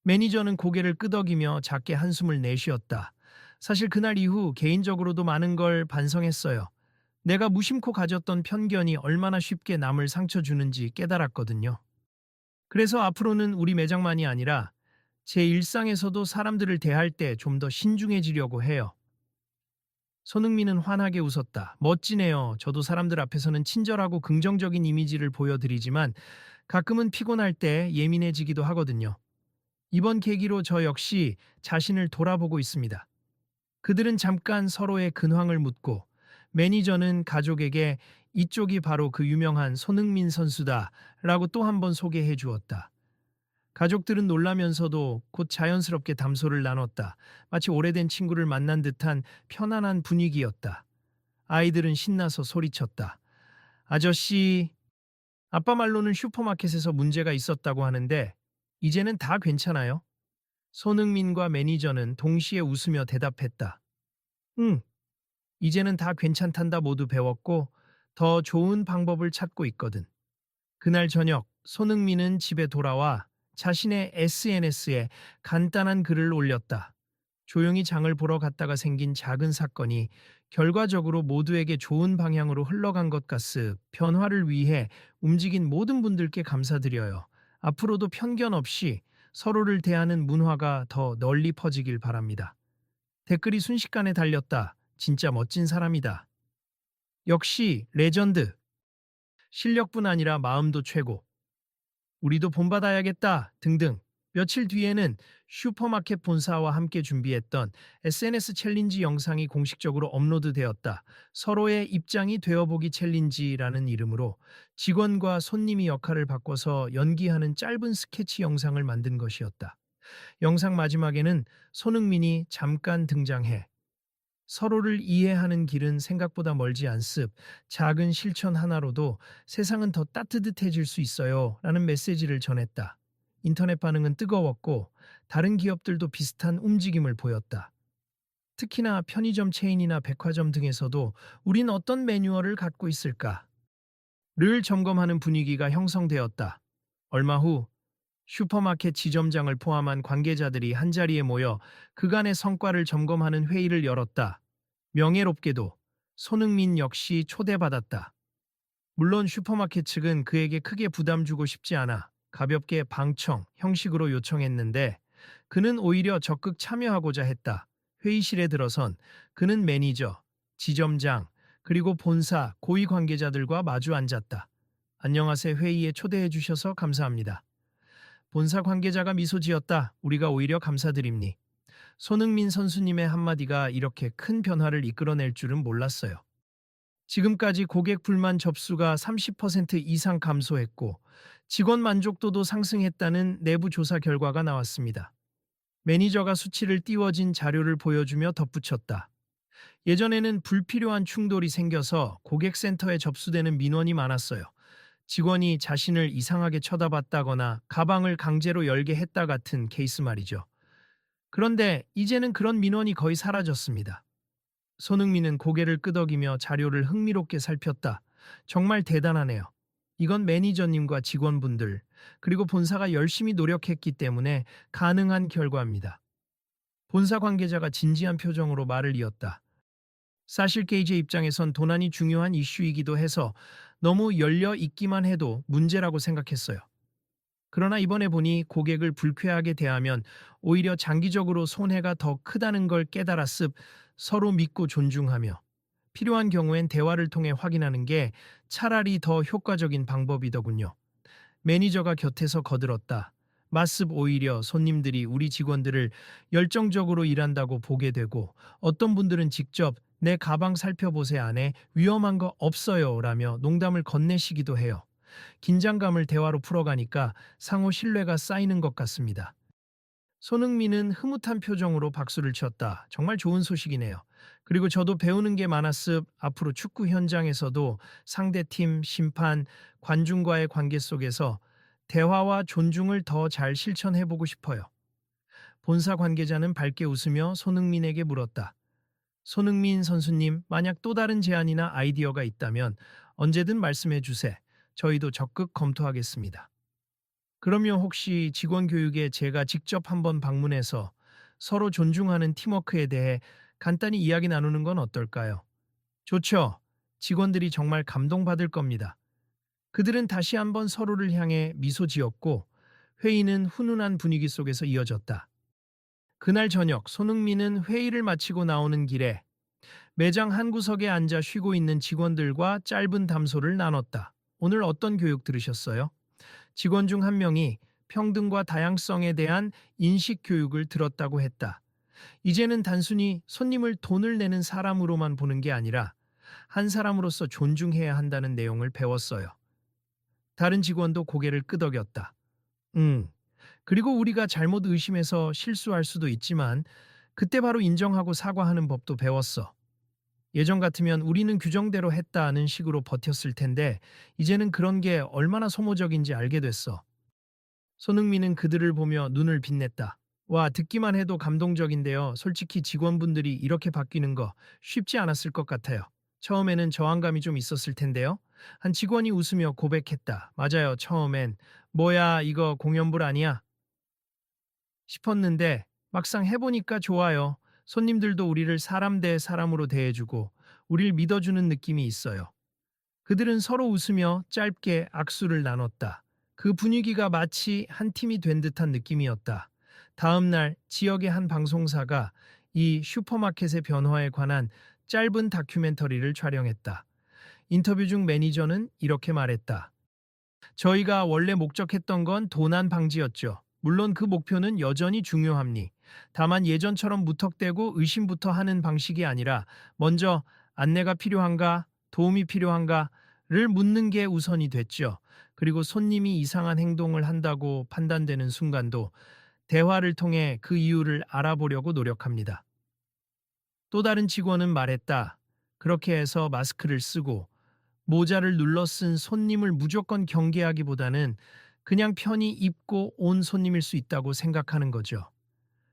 매니저는 고개를 끄덕이며 작게 한숨을 내쉬었다. 사실 그날 이후 개인적으로도 많은 걸 반성했어요. 내가 무심코 가졌던 편견이 얼마나 쉽게 남을 상처 주는지 깨달았거든요. 그래서 앞으로는 우리 매장만이 아니라 제 일상에서도 사람들을 대할 때 좀 더 신중해지려고 해요. 손흥민은 환하게 웃었다. 멋지네요. 저도 사람들 앞에서는 친절하고 긍정적인 이미지를 보여드리지만 가끔은 피곤할 때 예민해지기도 하거든요. 이번 계기로 저 역시 자신을 돌아보고 있습니다. 그들은 잠깐 서로의 근황을 묻고 매니저는 가족에게 이쪽이 바로 그 유명한 손흥민 선수다 라고 또 한 번 소개해 주었다. 가족들은 놀라면서도 곧 자연스럽게 담소를 나눴다. 마치 오래된 친구를 만난 듯한 편안한 분위기였다. 아이들은 신나서 소리쳤다. 아저씨, 아빠 말로는 슈퍼마켓에서 문제가 있었다고 하는데 이제는 다 괜찮아요? 손흥민과 매니저는 동시에 웃으며 대답했다. 응, 이제는 다 괜찮단다 모두 배웠고 더 좋은 방법을 찾고 있거든. 그날 저녁 손흥민은 집에 돌아와 자신의 SNS에 간단한 글을 올렸다. 조용히 장을 보러 갔다가 생긴 작은 사건이 결과적으로 모두에게 좋은 방향으로 흘러간 것 같습. 변화를 위해 움직인 모든 분들께 감사드려요. 앞으로도 편견 없이 서로를 대하는 문화가 더 널리 퍼지길 바랍니다. 댓글이 순식간에 달렸다. 진짜 멋진 사람이다. 역시 레전드. 실력뿐 아니라 마음도 최고. 우리도 본받아야겠다 등등. 며칠 뒤에는 슈퍼마켓 본사와 함께 준비했던 SNS 챌린지 영상이 공식적으로 업로드되었다. 서로의 입장이 되어보기 챌린지라는 이름으로 직원과 손님이 역할을 바꿔서 연기하는 짧은 스케치 영상을 만든 것이었다. 영상 마지막에는 손흥민이 잠깐 등장해 서로를 이해하는 길은 생각보다 멀지 않습. 작은 실천 하나로도 세상은 더 따뜻해질 수 있어요. 라는 메시지를 전했다. 인터넷 반응은 뜨거웠고 다른 기업들도 비슷한 움직임을 보였다. 특히나 편의점 체인이나 백화점 등에서도 우린 어떤 매뉴얼을 갖고 있을까? 를 점검하는 분위기가 형성되었다. 얼마 후 슈퍼마켓 지점장을 포함한 관계자들이 한자리에 모여 그간의 성과를 점검하는 회의를 열었다. 명예롭게도 손흥민 역시 초대받았다. 물론 슈퍼마켓 측은 그에게 크게 부담 주고 싶지 않아 가볍게 방청 형식으로 요청했는데 그는 오히려 적극 참여하고자 했다. 회의실에 들어선 그는 매니저, 지점장, 그리고 본사 고위 관계자들과 마주 앉았다. 안녕하세요. 회의에 초대해 주셔서 감사합니다. 본사 관계자가 미소 지었다. 우리가 오히려 감사드립니. 손흥민 선수님의 한마디가 이렇게 큰 변화를 이끌어낼 줄은 몰랐어요. 지금까지 고객 불만 접수가 30% 이상 감소했고 직원 만족도도 상승했다는 내부 조사 결과가 나왔습니다. 매니저가 수치를 띄워진 자료를 보여주며 덧붙였다. 예전에는 불필요한 충돌이 생겨서 고객센터에 접수되는 민원이 많았어요. 직원이 자신을 이상하게 쳐다봤다거나 가방을 강제로 열게 했다 같은 케이스 말이죠. 그런데 이제는 그런 민원이 거의 사라졌습니다. 손흥민은 고개를 끄덕이며 자료를 흥미롭게 살폈다. 정말 대단하네요. 이건 매니저님과 직원분들, 그리고 본사가 열심히 노력했기 때문에 가능한 결과입니다. 본사 관계자가 진지한 표정으로 말을 이었다. 사실 KJ 입장에선 도난이 중요한 이슈이기도 해서 너무 열려 있기만 해도 문제라고 생각했어요. 그러나 이번에 보니 고객을 불쾌하게 대하면 오히려 장기적으로 손해가 더 크다는 걸 깨달았습. 서로 믿고 존중하며 필요한 경우엔 대화를 통해 확인하는 게 차라리 더 효과적인 방법이더군요. 매니저가 곁에서 거들었다. 맞습. 오히려 손님들이 우리 직원들을 열정적으로 일한다고 보게 되고 어떤 분들은 직접 내 가방 살펴보세 안에 위험한 거 없어요 라며 농담을 건네시기도 해요. 긴장감을 대화로 풀어가니까 상호 신뢰가 쌓이는 것 같습니다. 손흥민은 흐뭇한 표정으로 박수를 쳤다. 정말 좋은 소식이네요. 그리고 저도 배우는 게 많았습. 앞으로 축구 현장에서도 상대팀, 심판, 관중과의 관계 속에서 대화와 존중을 더 잘 실천해보고 싶어요. 본사 관계자는 밝게 웃으며 손흥민에게 물었다. 손흥민 선수님, 만약 또 다른 제안이나 아이디어가 있다면 언제든 말씀해 주세. 저희도 적극 검토하겠습니다. 그러면 혹시 직원 교육에 제가 직접 한번 방문해서 서로 존중하는 팀워크에 대해 간단히 이야기 나누는 건 어떨까요? 좋죠. 직원들이 정말 감동받을 겁니다. 그들은 다시 한번 서로를 향해 미소 지었고 회의는 훈훈한 분위기 속에서 이어졌다. 그날 저녁 손흥민은 회의를 마치고 나오는 길에 매장 한 구석에 앉아 쉬고 있는 직원들과 짧은 담소를 나눴다. 오늘 어떤 교육 들으셨어요? 직원 중 한 명이 평등과 다양성에 대한 인식 교육을 들었다고 했다. 이제는 단순히 손님을 돈을 내는 사람으로만 보는 게 아니라 한 사람으로서 존중해야 한다는 내용을 배웠어요. 다른 직원도 고개를 끄덕였다. 그리고 우리가 잘못 의심해서 실수할 수도 있지만 그때 바로 인정하고 사과하는 법도 배웠어. 예전 같으면 우리는 규정대로 했다는 식으로 버텼을 텐데 이제는 그런 게 얼마나 소모적인지 알게 됐어. 손흥민은 그들을 보며 눈을 빛냈다. 와, 듣기만 해도 감동적인데요. 솔직히 직원분들이 이렇게 바뀌는 거 쉽지 않았을 것 같아요. 처음에는 저항감이 좀 있었을 텐데요. 한 직원이 웃으며 고백했다. 맞아요, 처음엔. 뭐야, 이거 공연불 아니야? 싶었는데 막상 해보니까 좋아요. 손님들도 우리를 사람 대 사람으로 대해주고 우릴 믿어주는 느낌이 있어요. 그들은 서로 웃으며 짧게 악수를 나눴다. 그 분위기가 마치 한 팀이 된 듯한 느낌이었다. 다음 날 지역의 한 방송사가 이 슈퍼마켓의 변화에 관한 짧은 다큐멘터리를 촬영했다. 인터뷰 중 매니저는 이렇게 말했다. 저희가 원래 목적했던 건 도난 방지였죠. 물론 그 목표는 여전히 중요합니. 다만 예전처럼 무턱대고 의심부터 하는 방식이 아니라 먼저 안내가 필요한가, 도움이 필요한가를 묻는 게 우선이 됐죠. 그리고 손님이 이상한 행동을 한다고 판단되는 순간도 대화를 통해 그 이유를 알아보려고 노력합니다. 또 다른 직원은 말했다. 그렇게 해서 마스크를 쓰고 모자를 눌러 쓴 손님을 무조건 경계하기보다는 그냥 편히 입고 온 손님일 수 있다고 생각하는 거죠.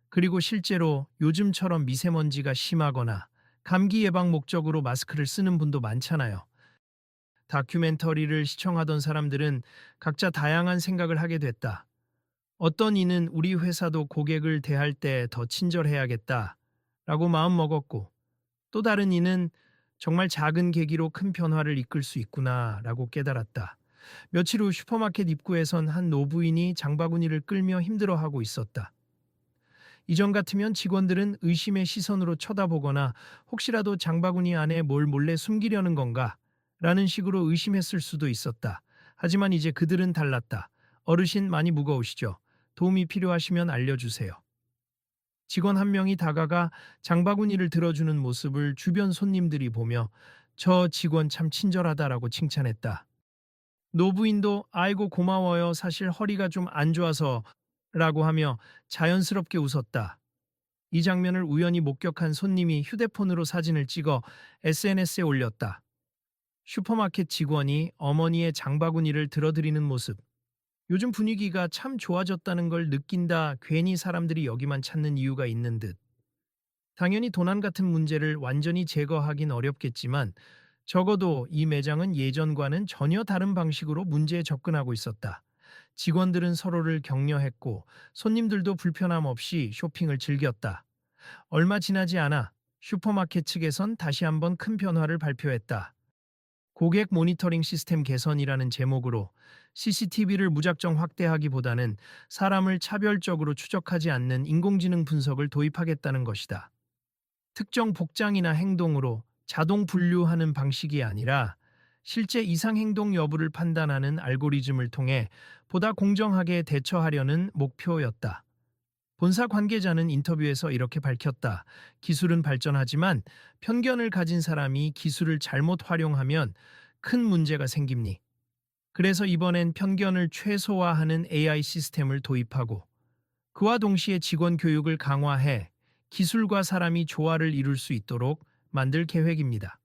그리고 실제로 요즘처럼 미세먼지가 심하거나 감기 예방 목적으로 마스크를 쓰는 분도 많잖아요. 다큐멘터리를 시청하던 사람들은 각자 다양한 생각을 하게 됐다. 어떤 이는 우리 회사도 고객을 대할 때 더 친절해야겠다 라고 마음 먹었고, 또 다른 이는 정말 작은 계기로 큰 변화를 이끌 수 있구나 라고 깨달았다. 며칠 후 슈퍼마켓 입구에선 한 노부인이 장바구니를 끌며 힘들어하고 있었다. 이전 같으면 직원들은 의심의 시선으로 쳐다보거나 혹시라도 장바구니 안에 뭘 몰래 숨기려는 건가? 라는 식으로 의심했을 수도 있었다. 하지만 이제 그들은 달랐다. 어르신 많이 무거우시죠? 도움이 필요하시면 알려주세요. 직원 한 명이 다가가 장바구니를 들어주는 모습을 주변 손님들이 보며 저 직원 참 친절하다라고 칭찬했다. 노부인도 아이고 고마워요. 사실 허리가 좀 안 좋아서 라고 하며 자연스럽게 웃었다. 이 장면을 우연히 목격한 손님이 휴대폰으로 사진을 찍어 SNS에 올렸다. 슈퍼마켓 직원이 어머니의 장바구니를 들어드리는 모습. 요즘 분위기가 참 좋아졌다는 걸 느낀다. 괜히 사람들이 여기만 찾는 이유가 있는 듯. 당연히 도난 같은 문제를 완전히 제거하긴 어렵겠지만 적어도 이 매장은 예전과는 전혀 다른 방식으로 문제에 접근하고 있었다. 직원들은 서로를 격려했고 손님들도 불편함 없이 쇼핑을 즐겼다. 얼마 지나지 않아 슈퍼마켓 측에선 다시 한번 큰 변화를 발표했다. 고객 모니터링 시스템 개선이라는 제목으로 CCTV를 무작정 확대하기보다는 사람을 차별적으로 추적하지 않는 인공지능 분석을 도입하겠다는 것이다. 특정 복장이나 행동으로 자동 분류하는 방식이 아니라 실제 이상 행동 여부를 판단하는 알고리즘을 통해 보다 공정하게 대처하려는 목표였다. 본사 관계자는 인터뷰에서 이렇게 밝혔다. 기술은 발전하지만 편견을 가진 사람이 기술을 잘못 활용하면 큰 문제가 생깁니. 그래서 이번엔 편견을 최소화하는 AI 시스템을 도입하고 그와 동시에 직원 교육을 강화해 기술과 사람이 조화를 이룰 수 있도록 만들 계획입니다.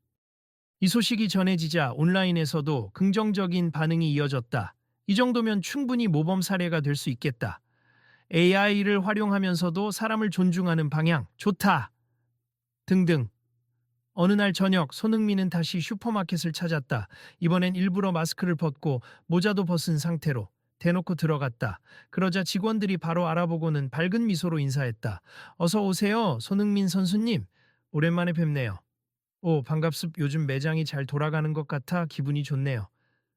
이 소식이 전해지자 온라인에서도 긍정적인 반응이 이어졌다. 이 정도면 충분히 모범 사례가 될 수 있겠다. AI를 활용하면서도 사람을 존중하는 방향, 좋다. 등등. 어느 날 저녁 손흥민은 다시 슈퍼마켓을 찾았다. 이번엔 일부러 마스크를 벗고 모자도 벗은 상태로 대놓고 들어갔다. 그러자 직원들이 바로 알아보고는 밝은 미소로 인사했다. 어서 오세요, 손흥민 선수님. 오랜만에 뵙네요. 오, 반갑습. 요즘 매장이 잘 돌아가는 것 같아 기분이 좋네요.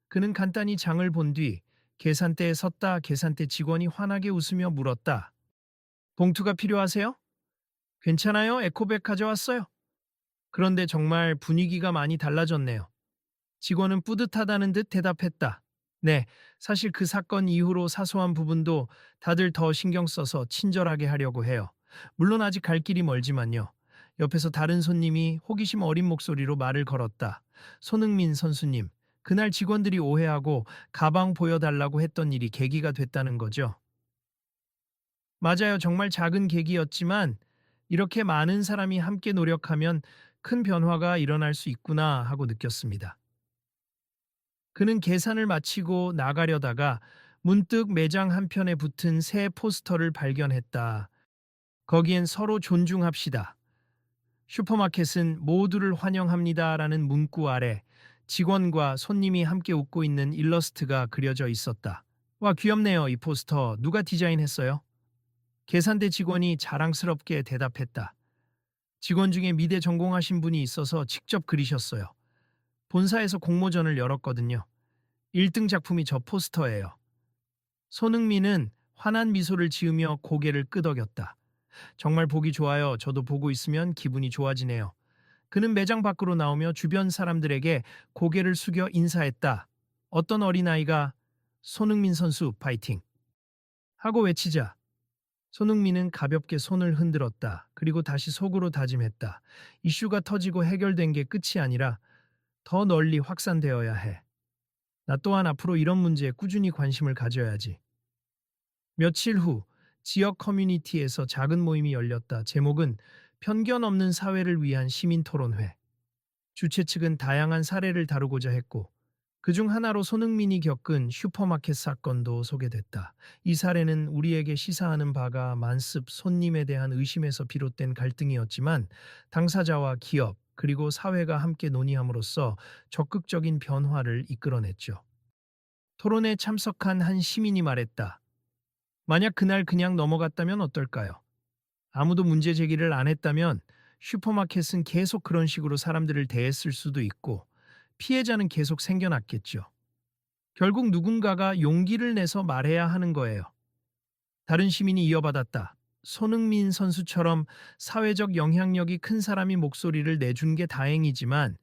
그는 간단히 장을 본 뒤 계산대에 섰다. 계산대 직원이 환하게 웃으며 물었다. 봉투가 필요하세요? 괜찮아요. 에코백 가져왔어요. 그런데 정말 분위기가 많이 달라졌네요. 직원은 뿌듯하다는 듯 대답했다. 네, 사실 그 사건 이후로 사소한 부분도 다들 더 신경 써서 친절하게 하려고 해요. 물론 아직 갈 길이 멀지만요. 옆에서 다른 손님이 호기심 어린 목소리로 말을 걸었다. 손흥민 선수님, 그날 직원들이 오해하고 가방 보여달라고 했던 일이 계기가 됐다는 거죠. 맞아요. 정말 작은 계기였지만 이렇게 많은 사람이 함께 노력하면 큰 변화가 일어날 수 있구나 하고 느꼈습니다. 그는 계산을 마치고 나가려다가 문득 매장 한편에 붙은 새 포스터를 발견했다. 거기엔 서로 존중합시다. 슈퍼마켓은 모두를 환영합니다라는 문구 아래 직원과 손님이 함께 웃고 있는 일러스트가 그려져 있었다. 와, 귀엽네요. 이 포스터 누가 디자인했어요? 계산대 직원이 자랑스럽게 대답했다. 직원 중에 미대 전공하신 분이 있어서 직접 그리셨어요. 본사에서 공모전을 열었거든요. 1등 작품이 저 포스터예요. 손흥민은 환한 미소를 지으며 고개를 끄덕였다. 정말 보기 좋아요. 저도 보고 있으면 기분이 좋아지네요. 그는 매장 밖으로 나오며 주변 사람들에게 고개를 숙여 인사했다. 어떤 어린아이가 손흥민 선수 파이팅! 하고 외치자 손흥민은 가볍게 손을 흔들었다. 그리고 다시 속으로 다짐했다. 이슈가 터지고 해결된 게 끝이 아니라 더 널리 확산되어야 해. 나 또한 앞으로 이런 문제에 꾸준히 관심을 가져야지. 며칠 후 지역 커뮤니티에서 작은 모임이 열렸다. 제목은 편견 없는 사회를 위한 시민 토론회. 주최 측은 다양한 사례를 다루고자 했고 그중 하나로 손흥민이 겪은 슈퍼마켓 사건도 소개됐다. 이 사례는 우리에게 시사하는 바가 만습 손님에 대한 의심에서 비롯된 갈등이었지만 당사자와 기업 그리고 사회가 함께 논의함으로써 적극적인 변화를 이끌어냈죠. 토론에 참석한 한 시민이 말했다. 만약 그날 그냥 넘어갔다면 어떨까요? 아무도 문제 제기를 안 했다면 슈퍼마켓은 계속 그런 식으로 사람들을 대했을 수도 있고 피해자는 계속 생겨났겠죠. 결국 누군가가 용기를 내서 말해야 하는 거예요. 다른 시민이 이어받았다. 손흥민 선수처럼 사회적 영향력이 큰 사람이 목소리를 내준 게 다행이지만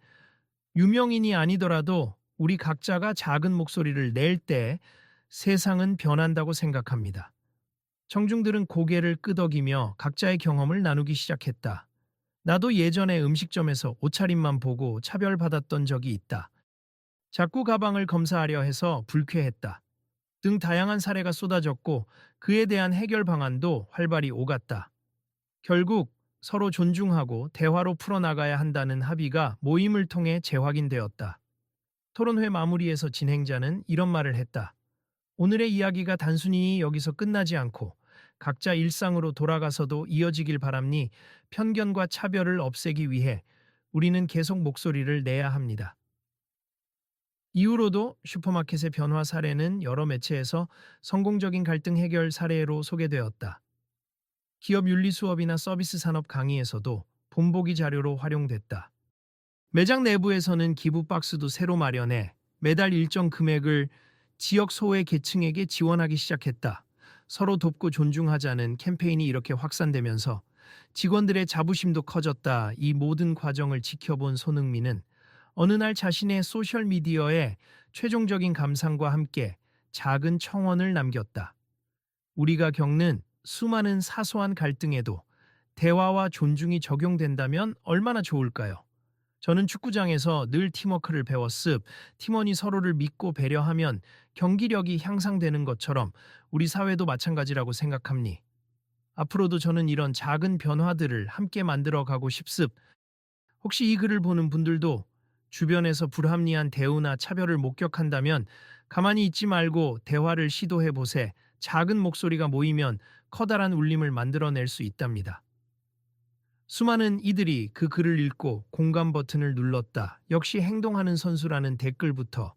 유명인이 아니더라도 우리 각자가 작은 목소리를 낼 때 세상은 변한다고 생각합니다. 청중들은 고개를 끄덕이며 각자의 경험을 나누기 시작했다. 나도 예전에 음식점에서 옷차림만 보고 차별받았던 적이 있다. 자꾸 가방을 검사하려 해서 불쾌했다. 등 다양한 사례가 쏟아졌고 그에 대한 해결 방안도 활발히 오갔다. 결국 서로 존중하고 대화로 풀어나가야 한다는 합의가 모임을 통해 재확인되었다. 토론회 마무리에서 진행자는 이런 말을 했다. 오늘의 이야기가 단순히 여기서 끝나지 않고 각자 일상으로 돌아가서도 이어지길 바랍니. 편견과 차별을 없애기 위해 우리는 계속 목소리를 내야 합니다. 이후로도 슈퍼마켓의 변화 사례는 여러 매체에서 성공적인 갈등 해결 사례로 소개되었다. 기업 윤리 수업이나 서비스 산업 강의에서도 본보기 자료로 활용됐다. 매장 내부에서는 기부 박스도 새로 마련해 매달 일정 금액을 지역 소외 계층에게 지원하기 시작했다. 서로 돕고 존중하자는 캠페인이 이렇게 확산되면서 직원들의 자부심도 커졌다. 이 모든 과정을 지켜본 손흥민은 어느 날 자신의 소셜미디어에 최종적인 감상과 함께 작은 청원을 남겼다. 우리가 겪는 수많은 사소한 갈등에도 대화와 존중이 적용된다면 얼마나 좋을까요? 저는 축구장에서 늘 팀워크를 배웠습. 팀원이 서로를 믿고 배려하면 경기력이 향상되는 것처럼 우리 사회도 마찬가지라고 생각합니. 앞으로도 저는 이런 작은 변화들을 함께 만들어 가고 싶습. 혹시 이 글을 보는 분들도 주변에서 불합리한 대우나 차별을 목격한다면 가만히 있지 말고 대화를 시도해 보세. 작은 목소리가 모이면 커다란 울림을 만들어낼 수 있답니다. 수많은 이들이 그 글을 읽고 공감 버튼을 눌렀다. 역시 행동하는 선수라는 댓글부터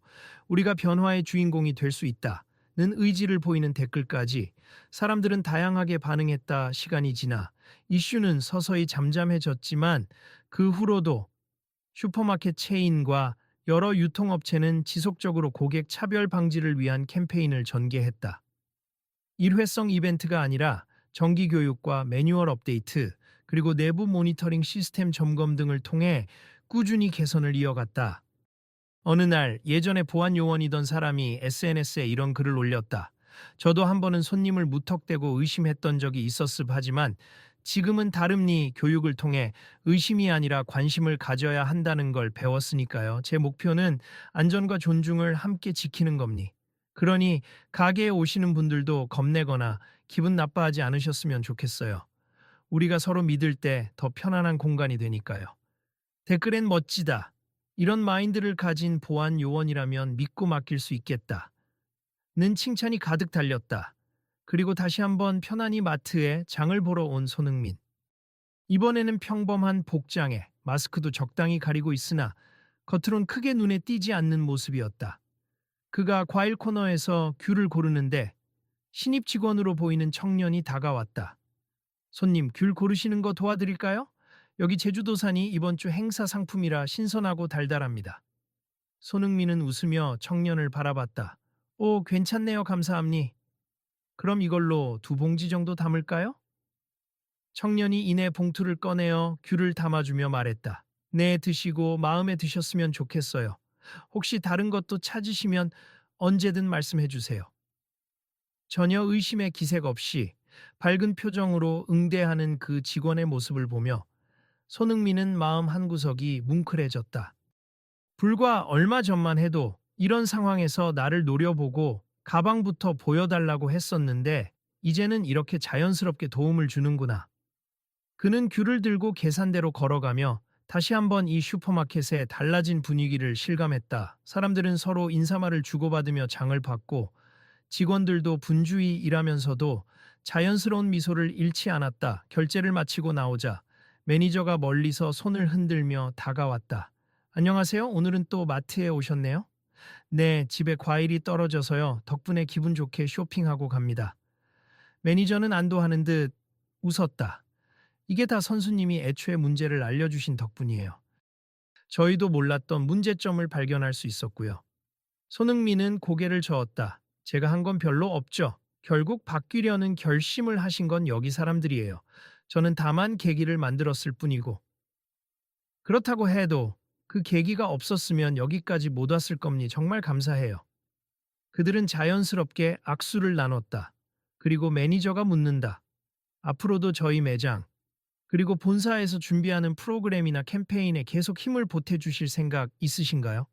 우리가 변화의 주인공이 될 수 있다는 의지를 보이는 댓글까지 사람들은 다양하게 반응했다. 시간이 지나 이슈는 서서히 잠잠해졌지만 그 후로도 슈퍼마켓 체인과 여러 유통업체는 지속적으로 고객 차별 방지를 위한 캠페인을 전개했다. 일회성 이벤트가 아니라 정기 교육과 매뉴얼 업데이트, 그리고 내부 모니터링 시스템 점검 등을 통해 꾸준히 개선을 이어갔다. 어느 날 예전에 보안 요원이던 사람이 SNS에 이런 글을 올렸다. 저도 한 번은 손님을 무턱대고 의심했던 적이 있었습 하지만 지금은 다름니 교육을 통해 의심이 아니라 관심을 가져야 한다는 걸 배웠으니까요. 제 목표는 안전과 존중을 함께 지키는 겁니. 그러니 가게에 오시는 분들도 겁내거나 기분 나빠하지 않으셨으면 좋겠어요. 우리가 서로 믿을 때 더 편안한 공간이 되니까요. 댓글엔 멋지다. 이런 마인드를 가진 보안 요원이라면 믿고 맡길 수 있겠다. 는 칭찬이 가득 달렸다. 그리고 다시 한번 편안히 마트에 장을 보러 온 손흥민. 이번에는 평범한 복장에 마스크도 적당히 가리고 있으나 겉으론 크게 눈에 띄지 않는 모습이었다. 그가 과일 코너에서 귤을 고르는데 신입 직원으로 보이는 청년이 다가왔다. 손님, 귤 고르시는 거 도와드릴까요? 여기 제주도산이 이번 주 행사 상품이라 신선하고 달달합니다. 손흥민은 웃으며 청년을 바라봤다. 오, 괜찮네요. 감사합니. 그럼 이걸로 두 봉지 정도 담을까요? 청년이 이내 봉투를 꺼내어 귤을 담아주며 말했다. 네, 드시고 마음에 드셨으면 좋겠어요. 혹시 다른 것도 찾으시면 언제든 말씀해 주세요. 전혀 의심의 기색 없이 밝은 표정으로 응대하는 그 직원의 모습을 보며 손흥민은 마음 한구석이 뭉클해졌다. 불과 얼마 전만 해도 이런 상황에서 나를 노려보고 가방부터 보여달라고 했었는데 이제는 이렇게 자연스럽게 도움을 주는구나. 그는 귤을 들고 계산대로 걸어가며 다시 한번 이 슈퍼마켓의 달라진 분위기를 실감했다. 사람들은 서로 인사말을 주고받으며 장을 봤고 직원들도 분주히 일하면서도 자연스러운 미소를 잃지 않았다. 결제를 마치고 나오자 매니저가 멀리서 손을 흔들며 다가왔다. 안녕하세요. 오늘은 또 마트에 오셨네요. 네, 집에 과일이 떨어져서요. 덕분에 기분 좋게 쇼핑하고 갑니다. 매니저는 안도하는 듯 웃었다. 이게 다 선수님이 애초에 문제를 알려주신 덕분이에요. 저희도 몰랐던 문제점을 발견할 수 있었고요. 손흥민은 고개를 저었다. 제가 한 건 별로 없죠. 결국 바뀌려는 결심을 하신 건 여기 사람들이에요. 저는 다만 계기를 만들었을 뿐이고. 그렇다고 해도 그 계기가 없었으면 여기까지 못 왔을 겁니. 정말 감사해요. 그들은 자연스럽게 악수를 나눴다. 그리고 매니저가 묻는다. 앞으로도 저희 매장, 그리고 본사에서 준비하는 프로그램이나 캠페인에 계속 힘을 보태주실 생각 있으신가요?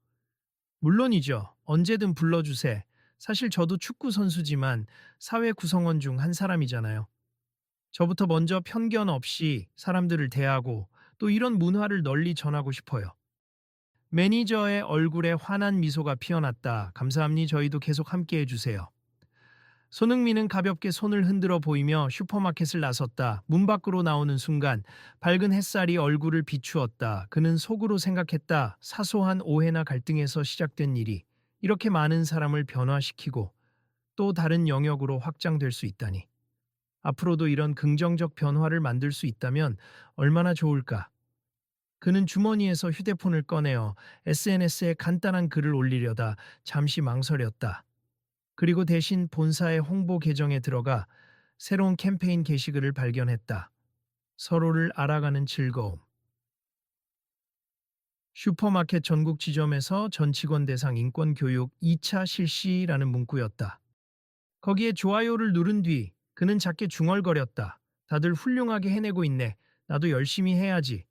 물론이죠. 언제든 불러주세. 사실 저도 축구 선수지만 사회 구성원 중 한 사람이잖아요. 저부터 먼저 편견 없이 사람들을 대하고 또 이런 문화를 널리 전하고 싶어요. 매니저의 얼굴에 환한 미소가 피어났다. 감사합니. 저희도 계속 함께 해주세요. 손흥민은 가볍게 손을 흔들어 보이며 슈퍼마켓을 나섰다. 문 밖으로 나오는 순간 밝은 햇살이 얼굴을 비추었다. 그는 속으로 생각했다. 사소한 오해나 갈등에서 시작된 일이 이렇게 많은 사람을 변화시키고 또 다른 영역으로 확장될 수 있다니. 앞으로도 이런 긍정적 변화를 만들 수 있다면 얼마나 좋을까. 그는 주머니에서 휴대폰을 꺼내어 SNS에 간단한 글을 올리려다 잠시 망설였다. 그리고 대신 본사의 홍보 계정에 들어가 새로운 캠페인 게시글을 발견했다. 서로를 알아가는 즐거움. 슈퍼마켓 전국 지점에서 전 직원 대상 인권 교육 2차 실시라는 문구였다. 거기에 좋아요를 누른 뒤 그는 작게 중얼거렸다. 다들 훌륭하게 해내고 있네. 나도 열심히 해야지.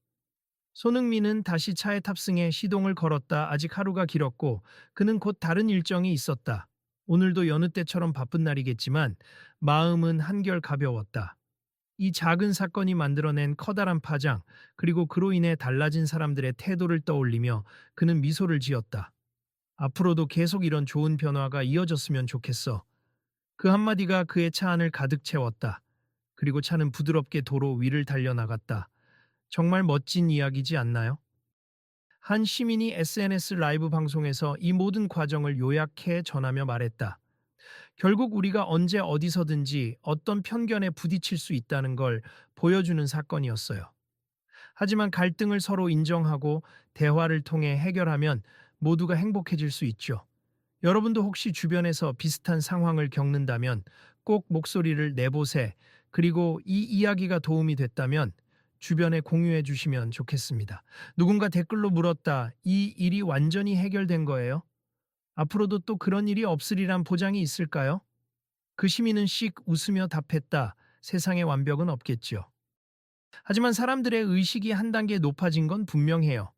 손흥민은 다시 차에 탑승해 시동을 걸었다. 아직 하루가 길었고 그는 곧 다른 일정이 있었다. 오늘도 여느 때처럼 바쁜 날이겠지만 마음은 한결 가벼웠다. 이 작은 사건이 만들어낸 커다란 파장, 그리고 그로 인해 달라진 사람들의 태도를 떠올리며 그는 미소를 지었다. 앞으로도 계속 이런 좋은 변화가 이어졌으면 좋겠어. 그 한마디가 그의 차 안을 가득 채웠다. 그리고 차는 부드럽게 도로 위를 달려나갔다. 정말 멋진 이야기지 않나요? 한 시민이 SNS 라이브 방송에서 이 모든 과정을 요약해 전하며 말했다. 결국 우리가 언제 어디서든지 어떤 편견에 부딪힐 수 있다는 걸 보여주는 사건이었어요. 하지만 갈등을 서로 인정하고 대화를 통해 해결하면 모두가 행복해질 수 있죠. 여러분도 혹시 주변에서 비슷한 상황을 겪는다면 꼭 목소리를 내보세. 그리고 이 이야기가 도움이 됐다면 주변에 공유해 주시면 좋겠습니다. 누군가 댓글로 물었다. 이 일이 완전히 해결된 거예요? 앞으로도 또 그런 일이 없으리란 보장이 있을까요? 그 시민은 씩 웃으며 답했다. 세상에 완벽은 없겠지요. 하지만 사람들의 의식이 한 단계 높아진 건 분명해요.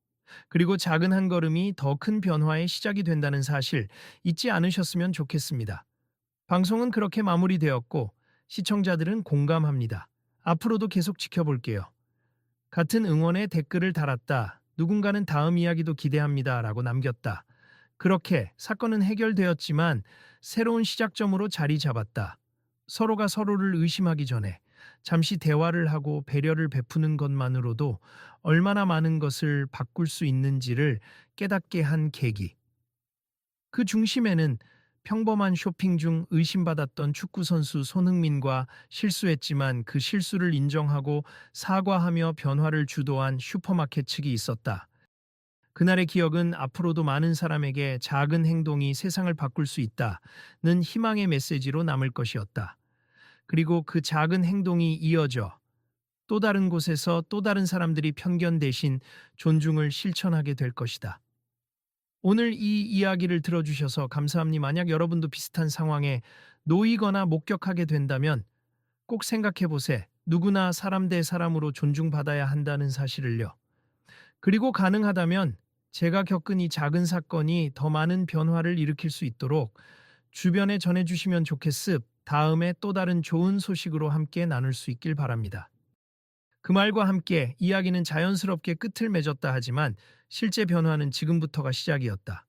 그리고 작은 한 걸음이 더 큰 변화의 시작이 된다는 사실 잊지 않으셨으면 좋겠습니다. 방송은 그렇게 마무리되었고 시청자들은 공감합니다. 앞으로도 계속 지켜볼게요. 같은 응원의 댓글을 달았다. 누군가는 다음 이야기도 기대합니다. 라고 남겼다. 그렇게 사건은 해결되었지만 새로운 시작점으로 자리 잡았다. 서로가 서로를 의심하기 전에 잠시 대화를 하고 배려를 베푸는 것만으로도 얼마나 많은 것을 바꿀 수 있는지를 깨닫게 한 계기. 그 중심에는 평범한 쇼핑 중 의심받았던 축구선수 손흥민과 실수했지만 그 실수를 인정하고 사과하며 변화를 주도한 슈퍼마켓 측이 있었다. 그날의 기억은 앞으로도 많은 사람에게 작은 행동이 세상을 바꿀 수 있다는 희망의 메시지로 남을 것이었다. 그리고 그 작은 행동이 이어져 또 다른 곳에서 또 다른 사람들이 편견 대신 존중을 실천하게 될 것이다. 오늘 이 이야기를 들어주셔서 감사합니다. 만약 여러분도 비슷한 상황에 놓이거나 목격하게 된다면 꼭 생각해 보세요. 누구나 사람 대 사람으로 존중받아야 한다는 사실을요. 그리고 가능하다면 제가 겪은 이 작은 사건이 더 많은 변화를 일으킬 수 있도록 주변에 전해주시면 좋겠습. 다음에 또 다른 좋은 소식으로 함께 나눌 수 있길 바랍니다. 그 말과 함께 이야기는 자연스럽게 끝을 맺었다 하지만 실제 변화는 지금부터가 시작이었다.